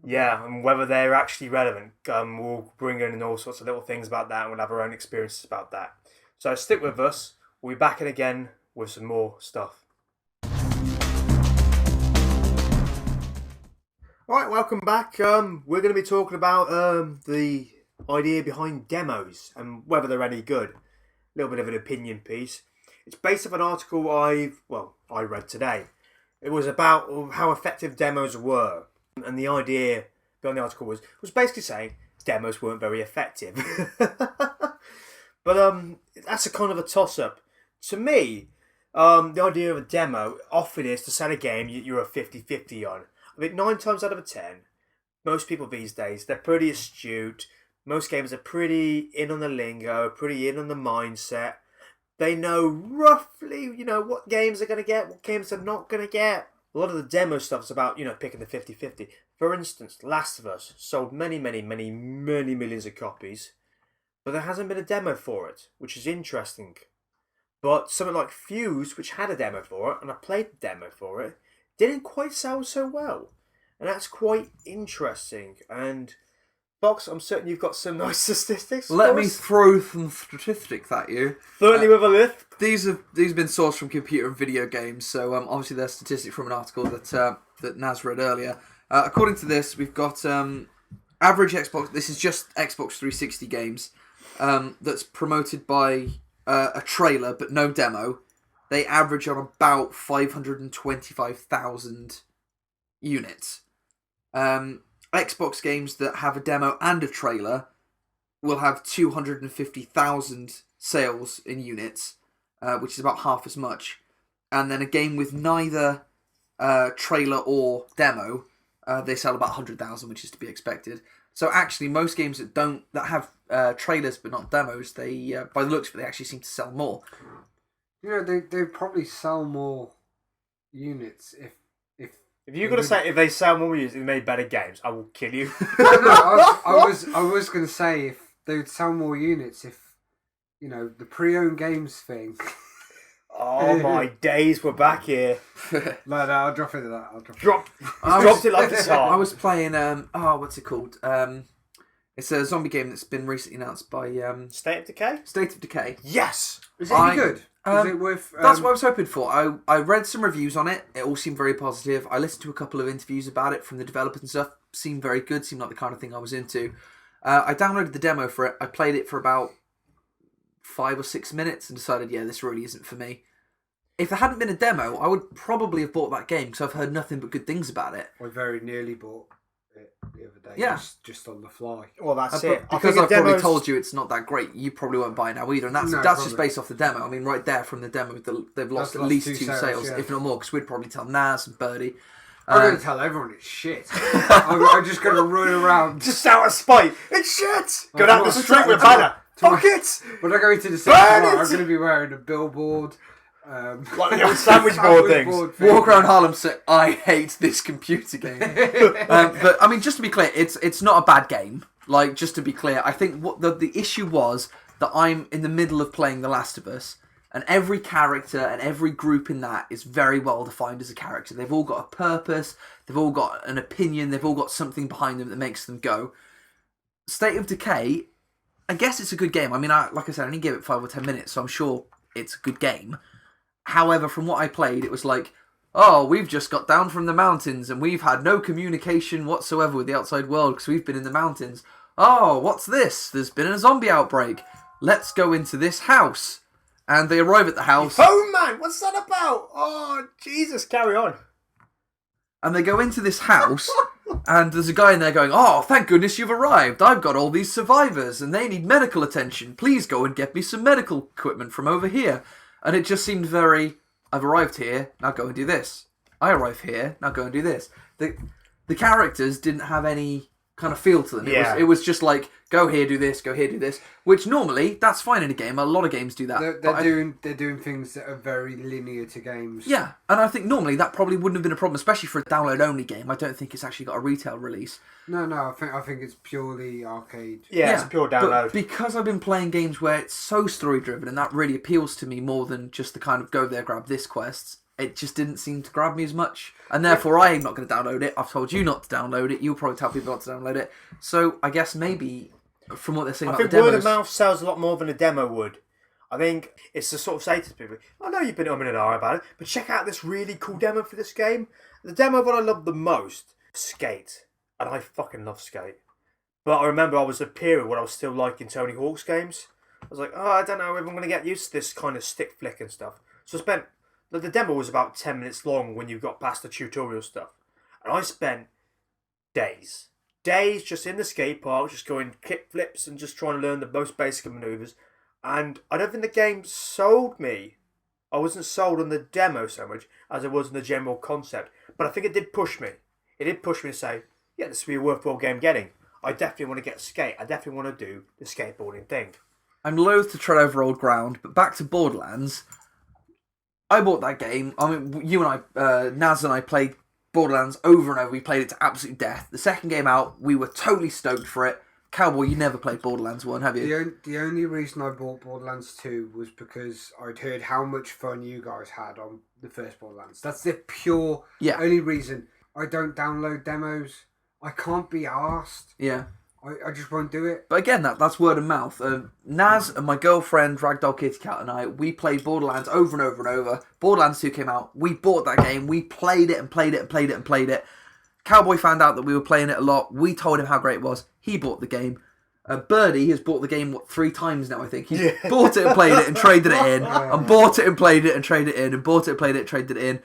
yeah, and whether they're actually relevant. We'll bring in all sorts of little things about that, and we'll have our own experiences about that. So stick with us. We'll be back in again with some more stuff. Alright, welcome back. We're going to be talking about the idea behind demos and whether they're any good. A little bit of an opinion piece. It's based off an article I read today. It was about how effective demos were. And the idea behind the article was basically saying demos weren't very effective. But that's a kind of a toss-up. To me, the idea of a demo often is to sell a game you're a 50-50 on. I think 9 times out of 10, most people these days, they're pretty astute. Most gamers are pretty in on the lingo, pretty in on the mindset. They know roughly, you know, what games they're going to get, what games they're not going to get. A lot of the demo stuff's about, you know, picking the 50-50. For instance, Last of Us sold many millions of copies, but there hasn't been a demo for it, which is interesting. But something like Fuse, which had a demo for it, and I played the demo for it, didn't quite sell so well. And that's quite interesting. And Box, I'm certain you've got some nice statistics. Let me throw some statistics at you. Certainly with a lift. These have been sourced from Computer and Video Games, so obviously they're statistics from an article that Naz read earlier. According to this, we've got average Xbox. This is just Xbox 360 games that's promoted by a trailer but no demo. They average on about 525,000 units. Xbox games that have a demo and a trailer will have 250,000 sales in units, which is about half as much. And then a game with neither trailer or demo, they sell about 100,000, which is to be expected. So actually, most games that have trailers but not demos, they by the looks of it, they actually seem to sell more. You know, they probably sell more units if you're gonna say if they sell more units, they made better games, I will kill you. I was gonna say if they would sell more units if the pre-owned games thing. Oh my days, we're back here. No, I'll drop into that. Dropped it like it's hot. I was playing what's it called? It's a zombie game that's been recently announced by State of Decay. State of Decay. Yes. Is it any good? Is it worth? That's what I was hoping for. I read some reviews on it. It all seemed very positive. I listened to a couple of interviews about it from the developers and stuff. Seemed very good. Seemed like the kind of thing I was into. I downloaded the demo for it. I played it for about 5 or 6 minutes and decided, yeah, this really isn't for me. If there hadn't been a demo, I would probably have bought that game because I've heard nothing but good things about it. I very nearly bought it the other day. Yeah. Just on the fly. Well, that's it. Because I've probably told you it's not that great, you probably won't buy it now either. And that's just based off the demo. I mean, right there from the demo, they've lost at least 2 sales, if not more, because we'd probably tell Naz and Birdie. I'm going to tell everyone it's shit. I'm just going to run around. Just out of spite. It's shit! Go down the street with a banner. Fuck it! When I go into the city tomorrow, I'm going to be wearing a billboard. Like the old sandwich board things. Walk around Harlem say, I hate this computer game. But, I mean, just to be clear, it's not a bad game. Like, just to be clear, I think what the issue was that I'm in the middle of playing The Last of Us, and every character and every group in that is very well defined as a character. They've all got a purpose, they've all got an opinion, they've all got something behind them that makes them go. State of Decay, I guess it's a good game. I mean, like I said, I only gave it 5 or 10 minutes, so I'm sure it's a good game. However, from what I played, it was like, oh, we've just got down from the mountains and we've had no communication whatsoever with the outside world because we've been in the mountains. Oh, what's this? There's been a zombie outbreak. Let's go into this house. And they arrive at the house. Oh, man, what's that about? Oh, Jesus, carry on. And they go into this house, and there's a guy in there going, oh, thank goodness you've arrived. I've got all these survivors, and they need medical attention. Please go and get me some medical equipment from over here. And it just seemed very, I've arrived here, now go and do this. I arrive here, now go and do this. The characters didn't have any kind of feel to them. It was just like, go here, do this, go here, do this. Which normally, that's fine in a game. A lot of games do that. They're doing things that are very linear to games. Yeah, and I think normally that probably wouldn't have been a problem, especially for a download-only game. I don't think it's actually got a retail release. No, I think it's purely arcade. Yeah, it's a pure download. But because I've been playing games where it's so story-driven, and that really appeals to me more than just the kind of go there, grab this quests, it just didn't seem to grab me as much. And therefore, I am not going to download it. I've told you not to download it. You'll probably tell people not to download it. So I guess maybe, from what they're saying about the demos... I think word of mouth sells a lot more than a demo would. I think it's to sort of say to people, I know you've been umming and ahhing about it, but check out this really cool demo for this game. The demo that I loved the most, Skate. And I fucking love Skate. But I remember I was a period when I was still liking Tony Hawk's games. I was like, I don't know if I'm going to get used to this kind of stick flick and stuff. So I spent... The demo was about 10 minutes long when you got past the tutorial stuff. And I spent days just in the skate park, just going kick flips and just trying to learn the most basic of maneuvers. And I don't think the game sold me. I wasn't sold on the demo so much as I was on the general concept. But I think it did push me. It did push me to say, yeah, this would be a worthwhile game getting. I definitely want to get skate. I definitely want to do the skateboarding thing. I'm loath to tread over old ground, but back to Borderlands... I bought that game. I mean, you and I, Naz and I played Borderlands over and over. We played it to absolute death. The second game out, we were totally stoked for it. Cowboy, you never played Borderlands 1, have you? The only reason I bought Borderlands 2 was because I'd heard how much fun you guys had on the first Borderlands. That's the pure only reason. I don't download demos. I can't be arsed. Yeah. I just won't do it. But again, that's word of mouth. Naz and my girlfriend, Ragdoll Kitty Cat, and I, we played Borderlands over and over and over. Borderlands 2 came out. We bought that game. We played it and played it and played it and played it. Cowboy found out that we were playing it a lot. We told him how great it was. He bought the game. Birdie has bought the game, 3 times now, I think. He bought it and played it and traded it in. And bought it and played it and traded it in. And bought it and played it and traded it in.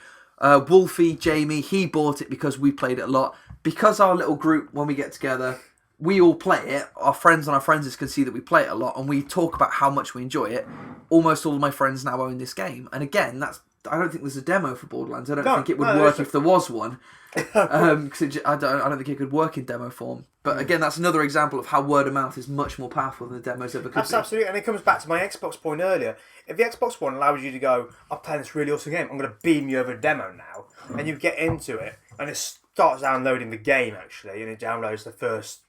Wolfie, Jamie, he bought it because we played it a lot. Because our little group, when we get together, we all play it. Our friends and our friends can see that we play it a lot. And we talk about how much we enjoy it. Almost all of my friends now own this game. And again, I don't think there's a demo for Borderlands. I don't think it would work if there was one. Because I don't think it could work in demo form. But again, that's another example of how word of mouth is much more powerful than the demos ever could be. Absolutely, and it comes back to my Xbox point earlier. If the Xbox One allows you to go, I'm playing this really awesome game, I'm going to beam you over a demo now, and you get into it, and it starts downloading the game actually, and it downloads the first.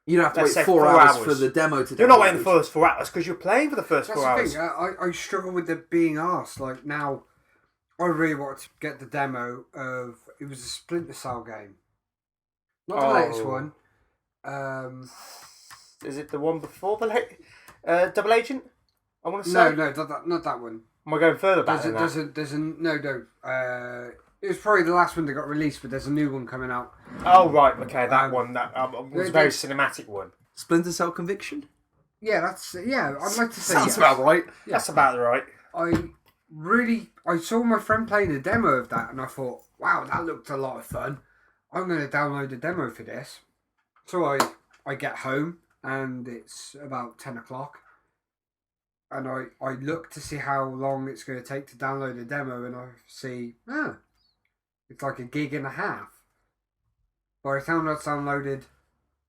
You don't have to wait 4 hours for the demo to download. You're not waiting the first 4 hours because you're playing for the first 4 hours. That's the thing. I struggle with the being asked. Like now, I really want to get the demo of. It was a Splinter Cell game, not the latest one. Is it the one before the Double Agent? I want to say no, not that one. Am I going further back than that? There's a no. It was probably the last one that got released, but there's a new one coming out. Oh right, okay, that one. That was a very cinematic one. Splinter Cell Conviction. Yeah, I'd like to say sounds about right. Yeah. That's about right. I saw my friend playing a demo of that, and I thought, wow, that looked a lot of fun. I'm going to download the demo for this. So I get home, and it's about 10 o'clock. And I look to see how long it's going to take to download the demo, and I see, it's like 1.5 gigs. By the time that's downloaded,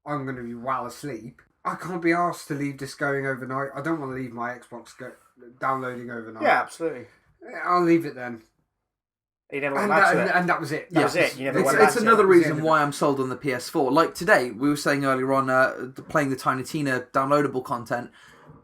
I'm going to be well asleep. I can't be asked to leave this going overnight. I don't want to leave my Xbox downloading overnight. Yeah, absolutely. I'll leave it then. You never went back to it. And that was it. That was it. You never went back to it. It's another reason why I'm sold on the PS4. Like today, we were saying earlier on, playing the Tiny Tina downloadable content.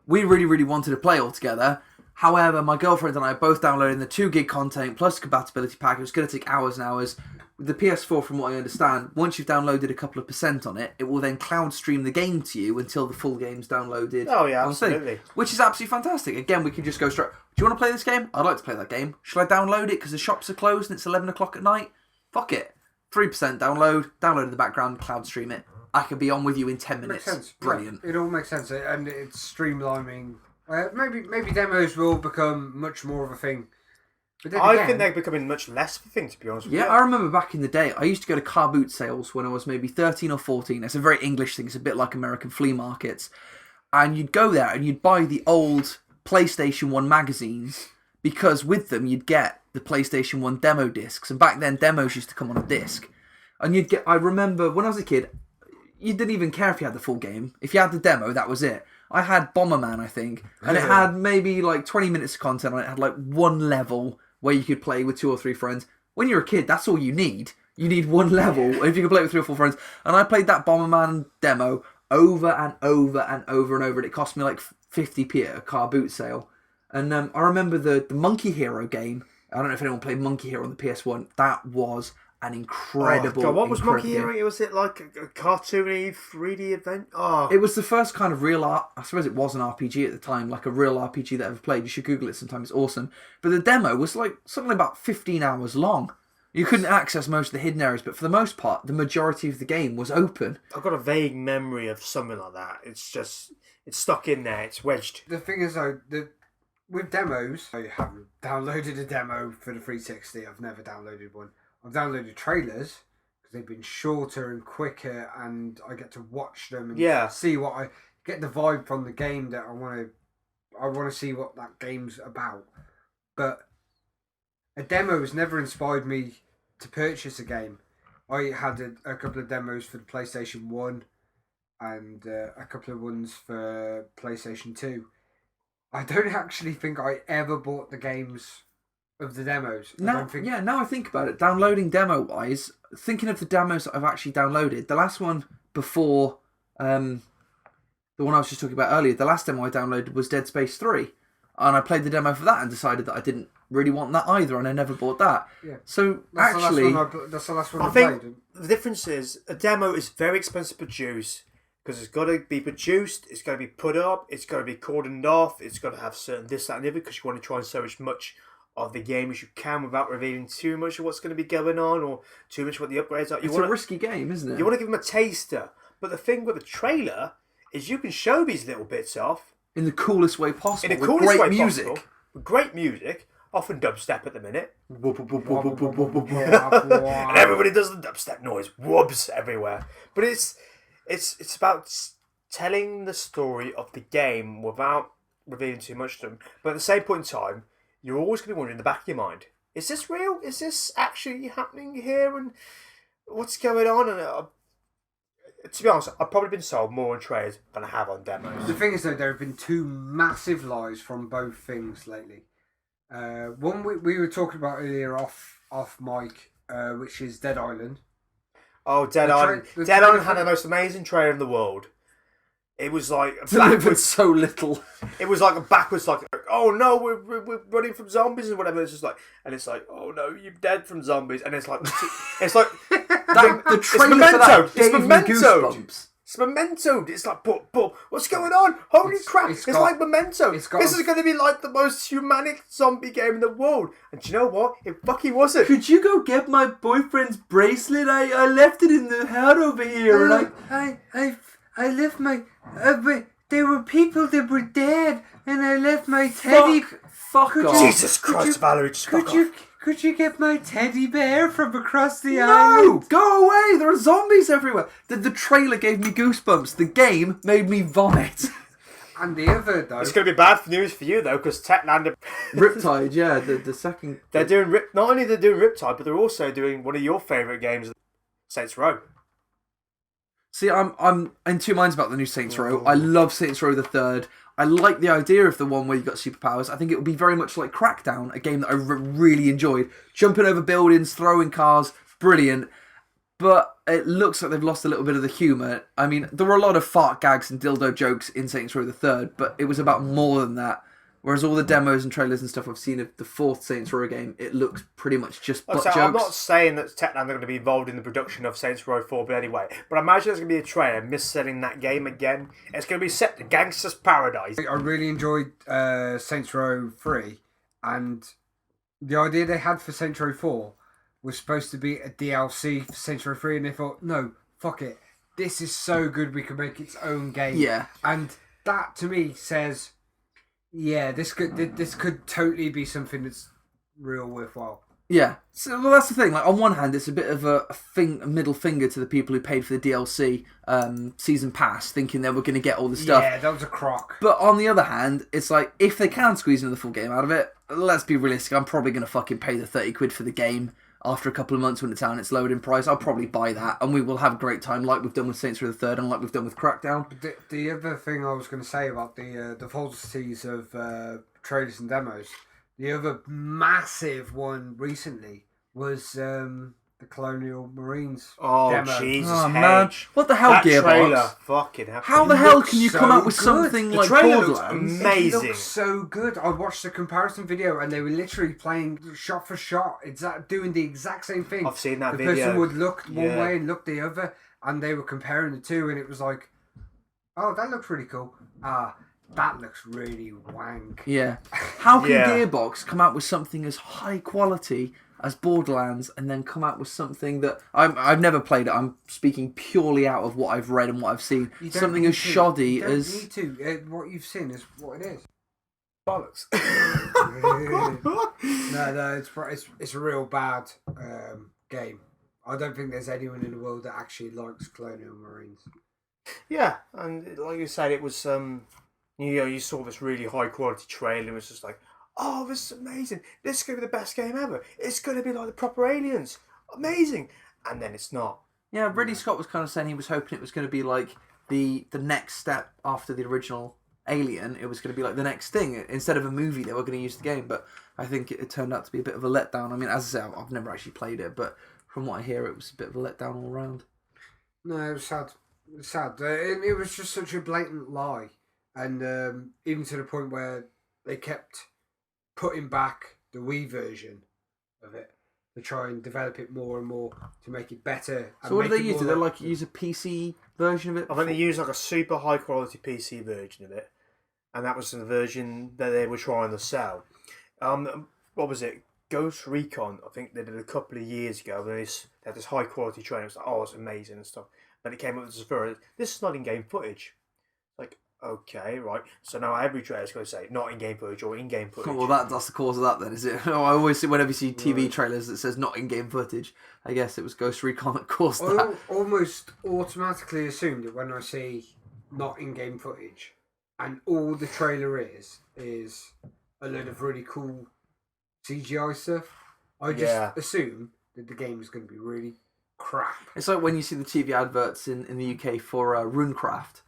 We really, really wanted to play all together. However, my girlfriend and I both downloaded the 2 gig content plus compatibility pack. It was going to take hours and hours. With the PS4, from what I understand, once you've downloaded a couple of % on it, it will then cloud stream the game to you until the full game's downloaded. Oh yeah, absolutely. Which is absolutely fantastic. Again, we can just go straight. Do you want to play this game? I'd like to play that game. Should I download it because the shops are closed and it's 11 o'clock at night? Fuck it. 3% download in the background, cloud stream it. I can be on with you in 10 minutes. Makes sense. Brilliant. Yeah, it all makes sense, and it's streamlining. Maybe demos will become much more of a thing. But I think they're becoming much less of a thing, to be honest with you. Yeah, I remember back in the day, I used to go to car boot sales when I was maybe 13 or 14. It's a very English thing. It's a bit like American flea markets. And you'd go there and you'd buy the old PlayStation 1 magazines because with them you'd get the PlayStation 1 demo discs. And back then, demos used to come on a disc. And I remember when I was a kid, you didn't even care if you had the full game. If you had the demo, that was it. I had Bomberman, I think. And it had maybe like 20 minutes of content on it. It had like one level where you could play with 2 or 3 friends. When you're a kid, that's all you need. You need one level, if you can play with 3 or 4 friends. And I played that Bomberman demo over and over and over and over, and it cost me like 50p at a car boot sale. And I remember the Monkey Hero game. I don't know if anyone played Monkey Hero on the PS1. That was an incredible. God, what was Monkey Hero? Was it like a cartoony 3D event? Oh, it was the first kind of real art. I suppose it was an RPG at the time, like a real RPG that I ever played. You should Google it sometime. It's awesome. But the demo was like something about 15 hours long. You couldn't access most of the hidden areas, but for the most part, the majority of the game was open. I've got a vague memory of something like that. It's stuck in there. It's wedged. The thing is, though, with demos, I haven't downloaded a demo for the 360. I've never downloaded one. I've downloaded trailers because they've been shorter and quicker, and I get to watch them and see what I get the vibe from the game that I want to see what that game's about. But a demo has never inspired me to purchase a game. I had a couple of demos for the PlayStation 1 and a couple of ones for PlayStation 2. I don't actually think I ever bought the games of the demos. Now I think about it, downloading demo-wise, thinking of the demos that I've actually downloaded, the last one before the one I was just talking about earlier, the last demo I downloaded was Dead Space 3. And I played the demo for that and decided that I didn't really want that either, and I never bought that. Yeah. So That's actually, that's the last one I think played. the difference is a demo is very expensive to produce because it's got to be produced, it's got to be put up, it's got to be cordoned off, it's got to have certain this, that, and the other because you want to try and show as much of the game as you can without revealing too much of what's going to be going on or too much of what the upgrades are. it's a risky game, isn't it? You want to give them a taster, but the thing with the trailer is you can show these little bits off in the coolest way possible. in the with coolest great way music. possible. With great music, often dubstep at the minute. And And everybody does the dubstep noise. Whoops everywhere. But it's about telling the story of the game without revealing too much to them. But at the same point in time, you're always going to be wondering in the back of your mind, is this real? Is this actually happening here? And what's going on? And to be honest, I've probably been sold more on trailers than I have on demos. The thing is, though, there have been two massive lies from both things lately. One we were talking about earlier off mic, which is Dead Island. Oh, Dead Island. The Dead trailer Island had the most amazing trailer in the world. It was like Delivered backwards. so little. It was like a backwards, like, oh no, we're running from zombies and whatever. It's just like, and it's like, oh no, you're dead from zombies. And it's like, it's like The trailer for Memento. that It's gave me Memento. goosebumps. It's Memento. It's like, but what's going on? Holy crap! It's got- like Memento. it's got This a- is going to be like the most humanic zombie game in the world. And do you know what? It fucking wasn't. Could you go get my boyfriend's bracelet? I left it in the hat over here. And I left my. There were people that were dead, and I left my teddy. Fuck off. Jesus Christ, Valerie, just fuck off. Could you get my teddy bear from across the No! island? Go away! There are zombies everywhere. The trailer gave me goosebumps. The game made me vomit. And the other though, It's going to be bad news for you though, because Techland, Riptide, yeah, the second. they're doing not only they're doing Riptide, but they're also doing one of your favourite games, Saints Row. See, I'm in two minds about the new Saints Row. I love Saints Row the Third. I like the idea of the one where you got superpowers. I think it would be very much like Crackdown, a game that I really enjoyed. Jumping over buildings, throwing cars, brilliant. But it looks like they've lost a little bit of the humour. I mean, there were a lot of fart gags and dildo jokes in Saints Row the Third, but it was about more than that. Whereas all the demos and trailers and stuff I've seen of the fourth Saints Row game, it looks pretty much just butt jokes. I'm not saying that Techland are going to be involved in the production of Saints Row 4, but anyway. But I imagine there's going to be a trailer mis-selling that game again. It's going to be set to Gangster's Paradise. I really enjoyed Saints Row 3, and the idea they had for Saints Row 4 was supposed to be a DLC for Saints Row 3, and they thought, no, fuck it. This is so good we can make its own game. Yeah. And that, to me, says, yeah, this could totally be something that's real worthwhile. Yeah, so well, that's the thing. Like on one hand, it's a bit of a middle finger to the people who paid for the DLC season pass, thinking they were going to get all the stuff. Yeah, that was a crock. But on the other hand, it's like if they can squeeze another full game out of it, let's be realistic. I'm probably going to fucking pay the £30 for the game after a couple of months when it's out and it's lowered in price. I'll probably buy that, and we will have a great time, like we've done with Saints Row the Third and like we've done with Crackdown. The other thing I was going to say about the falsities of trailers and demos, the other massive one recently was the Colonial Marines demo. Jesus, Oh man, what the hell, that Gearbox? trailer, fucking hell. How the It hell looks can you so come out with good. something The like trailer looks Borderlands? amazing. It looks so good. I watched the comparison video and they were literally playing shot for shot, doing the exact same thing. I've seen that the video. person would look one Yeah. way and look the other, and they were comparing the two, and it was like, oh, that looks really cool. That looks really wank. Yeah. How can Yeah. Gearbox come out with something as high quality as Borderlands and then come out with something that I've never played it. I'm speaking purely out of what I've read and what I've seen. You don't Something need as to. shoddy You don't as need to. What you've seen is what it is. Bollocks. No, it's a real bad game. I don't think there's anyone in the world that actually likes Colonial Marines. Yeah, and like you said, it was you saw this really high quality trailer. It was just like, oh, this is amazing. This is gonna be the best game ever. It's gonna be like the proper Aliens. Amazing. And then it's not. Yeah, Ridley Scott was kind of saying he was hoping it was going to be like the next step after the original Alien. It was going to be like the next thing. Instead of a movie, they were going to use the game. But I think it turned out to be a bit of a letdown. I mean, as I say, I've never actually played it, but from what I hear, it was a bit of a letdown all around. No, it was sad. sad. It was just such a blatant lie, and even to the point where they kept putting back the Wii version of it to try and develop it more and more to make it better. So what do they use? Do they like use a PC version of it? I think they use like a super high quality PC version of it, and that was the version that they were trying to sell. What was it? Ghost Recon. I think they did a couple of years ago. They had this high quality trailer. It was like, oh, it's amazing and stuff. Then it came up with this is not in game footage. Like, okay, right. So now every trailer is going to say not in game footage or in game footage. Oh, well, that's the cause of that then, is it? Oh, I always see whenever you see TV trailers that says not in game footage. I guess it was Ghost Recon that caused that. I almost automatically assumed that when I see not in game footage, and all the trailer is a load of really cool CGI stuff, I just assume that the game is going to be really crap. It's like when you see the TV adverts in the UK for Runecraft.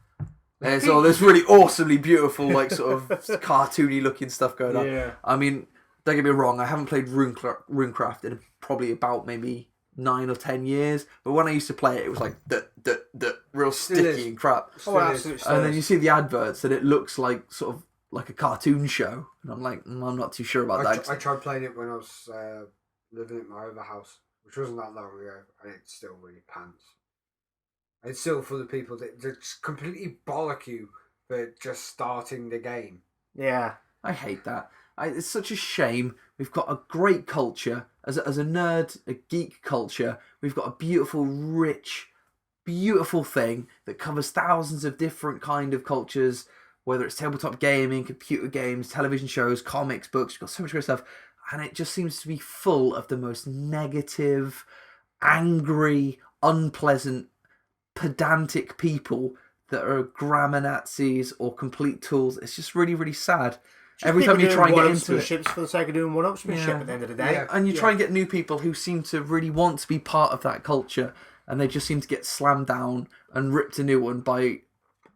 There's all this really awesomely beautiful, like, sort of cartoony looking stuff going on. Yeah. I mean, don't get me wrong, I haven't played Runecraft in probably about maybe 9 or 10 years, but when I used to play it, it was like the real sticky and crap. Oh, absolutely. And then you see the adverts and it looks like sort of like a cartoon show, and I'm like, I'm not too sure about that. I tried playing it when I was living at my other house, which wasn't that long ago, and it's still really pants. It's still for the people that just completely bollock you for just starting the game. Yeah. I hate that. It's such a shame. We've got a great culture. As a nerd, a geek culture, we've got a beautiful, rich, beautiful thing that covers thousands of different kind of cultures, whether it's tabletop gaming, computer games, television shows, comics, books. We've got so much great stuff. And it just seems to be full of the most negative, angry, unpleasant, pedantic people that are grammar Nazis or complete tools. It's just really, really sad. Every time you try and get into it, for the sake of doing one-upsmanship at the end of the day, and you try and get new people who seem to really want to be part of that culture, and they just seem to get slammed down and ripped a new one by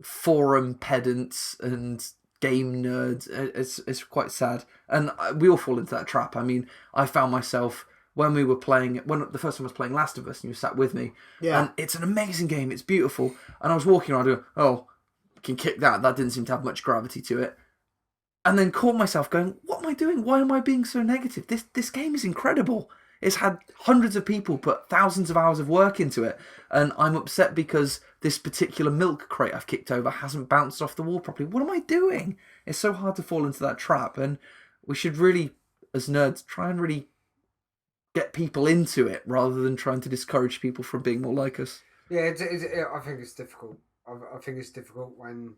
forum pedants and game nerds. It's quite sad, and we all fall into that trap. I mean, I found myself when we were playing, when the first time I was playing Last of Us, and you sat with me, and it's an amazing game. It's beautiful, and I was walking around going, "Oh, can kick that." That didn't seem to have much gravity to it. And then caught myself going, what am I doing? Why am I being so negative? This game is incredible. It's had hundreds of people put thousands of hours of work into it. And I'm upset because this particular milk crate I've kicked over hasn't bounced off the wall properly. What am I doing? It's so hard to fall into that trap. And we should really, as nerds, try and really get people into it rather than trying to discourage people from being more like us. Yeah, I think it's difficult. I think it's difficult when...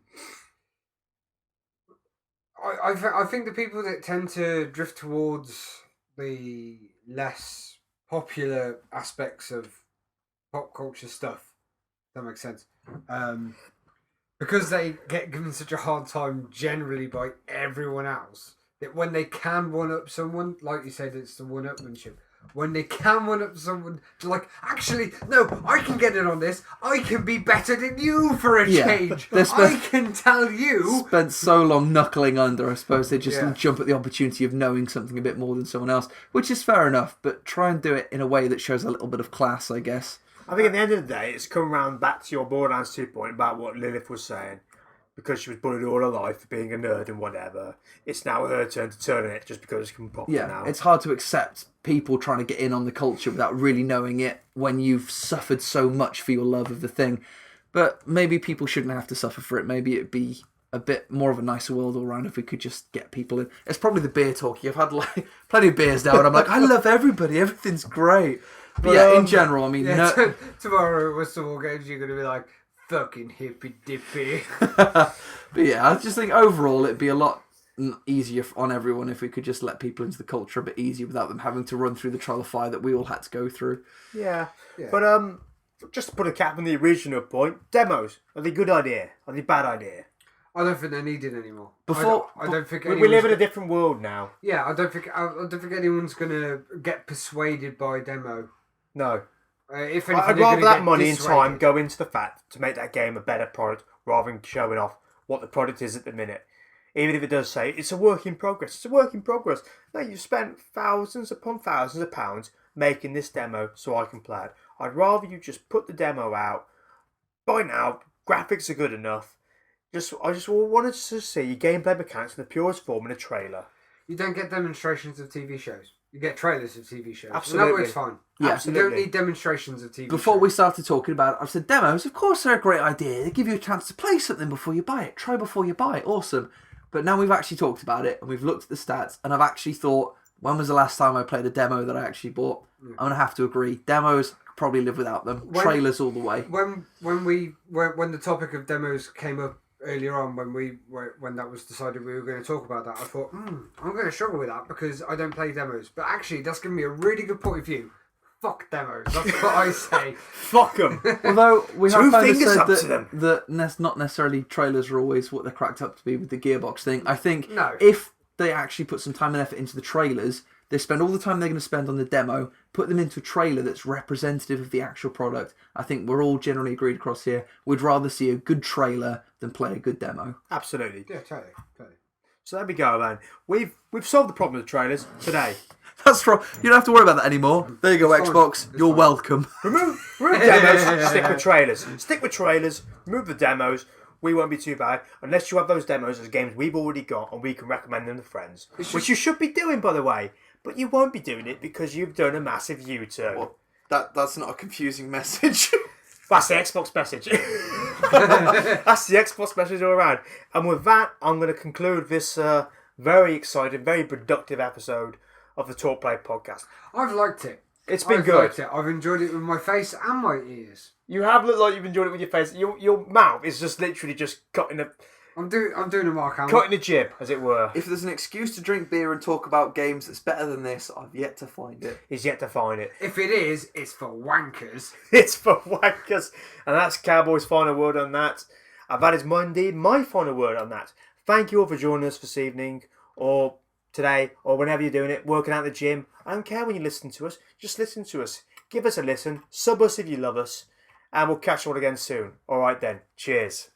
I think the people that tend to drift towards the less popular aspects of pop culture stuff, if that makes sense, because they get given such a hard time generally by everyone else, that when they can one-up someone, like you said, it's the one-upmanship. When they can one-up someone, like, actually, no, I can get in on this. I can be better than you for a change. I can tell you. Spent so long knuckling under, I suppose they just jump at the opportunity of knowing something a bit more than someone else, which is fair enough, but try and do it in a way that shows a little bit of class, I guess. I think at the end of the day, it's come round back to your Borderlands 2 point about what Lilith was saying. Because she was bullied all her life for being a nerd and whatever, it's now her turn to turn on it just because it's come popular now. It's hard to accept people trying to get in on the culture without really knowing it when you've suffered so much for your love of the thing. But maybe people shouldn't have to suffer for it. Maybe it'd be a bit more of a nicer world all around if we could just get people in. It's probably the beer talking. I've had like plenty of beers now and I'm like, I love everybody. Everything's great. But yeah, in general, I mean... tomorrow with some more games, you're going to be like, fucking hippy dippy. But yeah, I just think overall it'd be a lot easier on everyone if we could just let people into the culture a bit easier without them having to run through the trial of fire that we all had to go through. Yeah. But just to put a cap on the original point, demos, are they a good idea? Are they a bad idea? I don't think they're needed anymore. I don't think we live in a different world now. Yeah, I don't think anyone's gonna get persuaded by a demo. No. If anything, I'd rather that money and time go into the fact to make that game a better product rather than showing off what the product is at the minute. Even if it does say it's a work in progress. It's a work in progress. No, you've spent thousands upon thousands of pounds making this demo so I can play it. I'd rather you just put the demo out, by now, graphics are good enough. I just wanted to see gameplay mechanics in the purest form in a trailer. You don't get demonstrations of TV shows. You get trailers of TV shows. Absolutely. And that works fine. Yeah. Absolutely. You don't need demonstrations of TV Before shows. we started talking about it, I said demos, of course they're a great idea. They give you a chance to play something before you buy it. Try before you buy it. Awesome. But now we've actually talked about it and we've looked at the stats and I've actually thought, when was the last time I played a demo that I actually bought? I'm going to have to agree. Demos, could probably live without them. Trailers all the way. When the topic of demos came up earlier on, when that was decided we were going to talk about that, I thought, I'm going to struggle with that because I don't play demos. But actually, that's given me a really good point of view. Fuck demos. That's what I say. Fuck them. Although we have kind of said up to them. that not necessarily trailers are always what they're cracked up to be with the Gearbox thing. I think No. if they actually put some time and effort into the trailers, they spend all the time they're going to spend on the demo, put them into a trailer that's representative of the actual product. I think we're all generally agreed across here. We'd rather see a good trailer than play a good demo. Absolutely. Yeah, totally. So there we go, man. We've solved the problem with the trailers today. That's right. You don't have to worry about that anymore. There you go, It's fine. Xbox. It's You're fine. welcome. Remove demos, stick with trailers. Stick with trailers, remove the demos. We won't be too bad unless you have those demos as games we've already got and we can recommend them to friends. Which you should be doing, by the way. But you won't be doing it because you've done a massive U-turn. Well, that's not a confusing message. That's the Xbox message. That's the Xbox message all around. And with that, I'm going to conclude this very exciting, very productive episode of the Talk Play podcast. I've liked it. It's been I've good. liked it. I've enjoyed it with my face and my ears. You have looked like you've enjoyed it with your face. Your mouth is just literally just cutting I'm doing a Mark Hamill. a jib, as it were. If there's an excuse to drink beer and talk about games that's better than this, I've yet to find it. He's yet to find it. If it is, it's for wankers. It's for wankers. And that's Cowboy's final word on that. And that is indeed my final word on that. Thank you all for joining us this evening, or today, or whenever you're doing it, working out the gym. I don't care when you listen to us. Just listen to us. Give us a listen. Sub us if you love us. And we'll catch you all again soon. All right then. Cheers.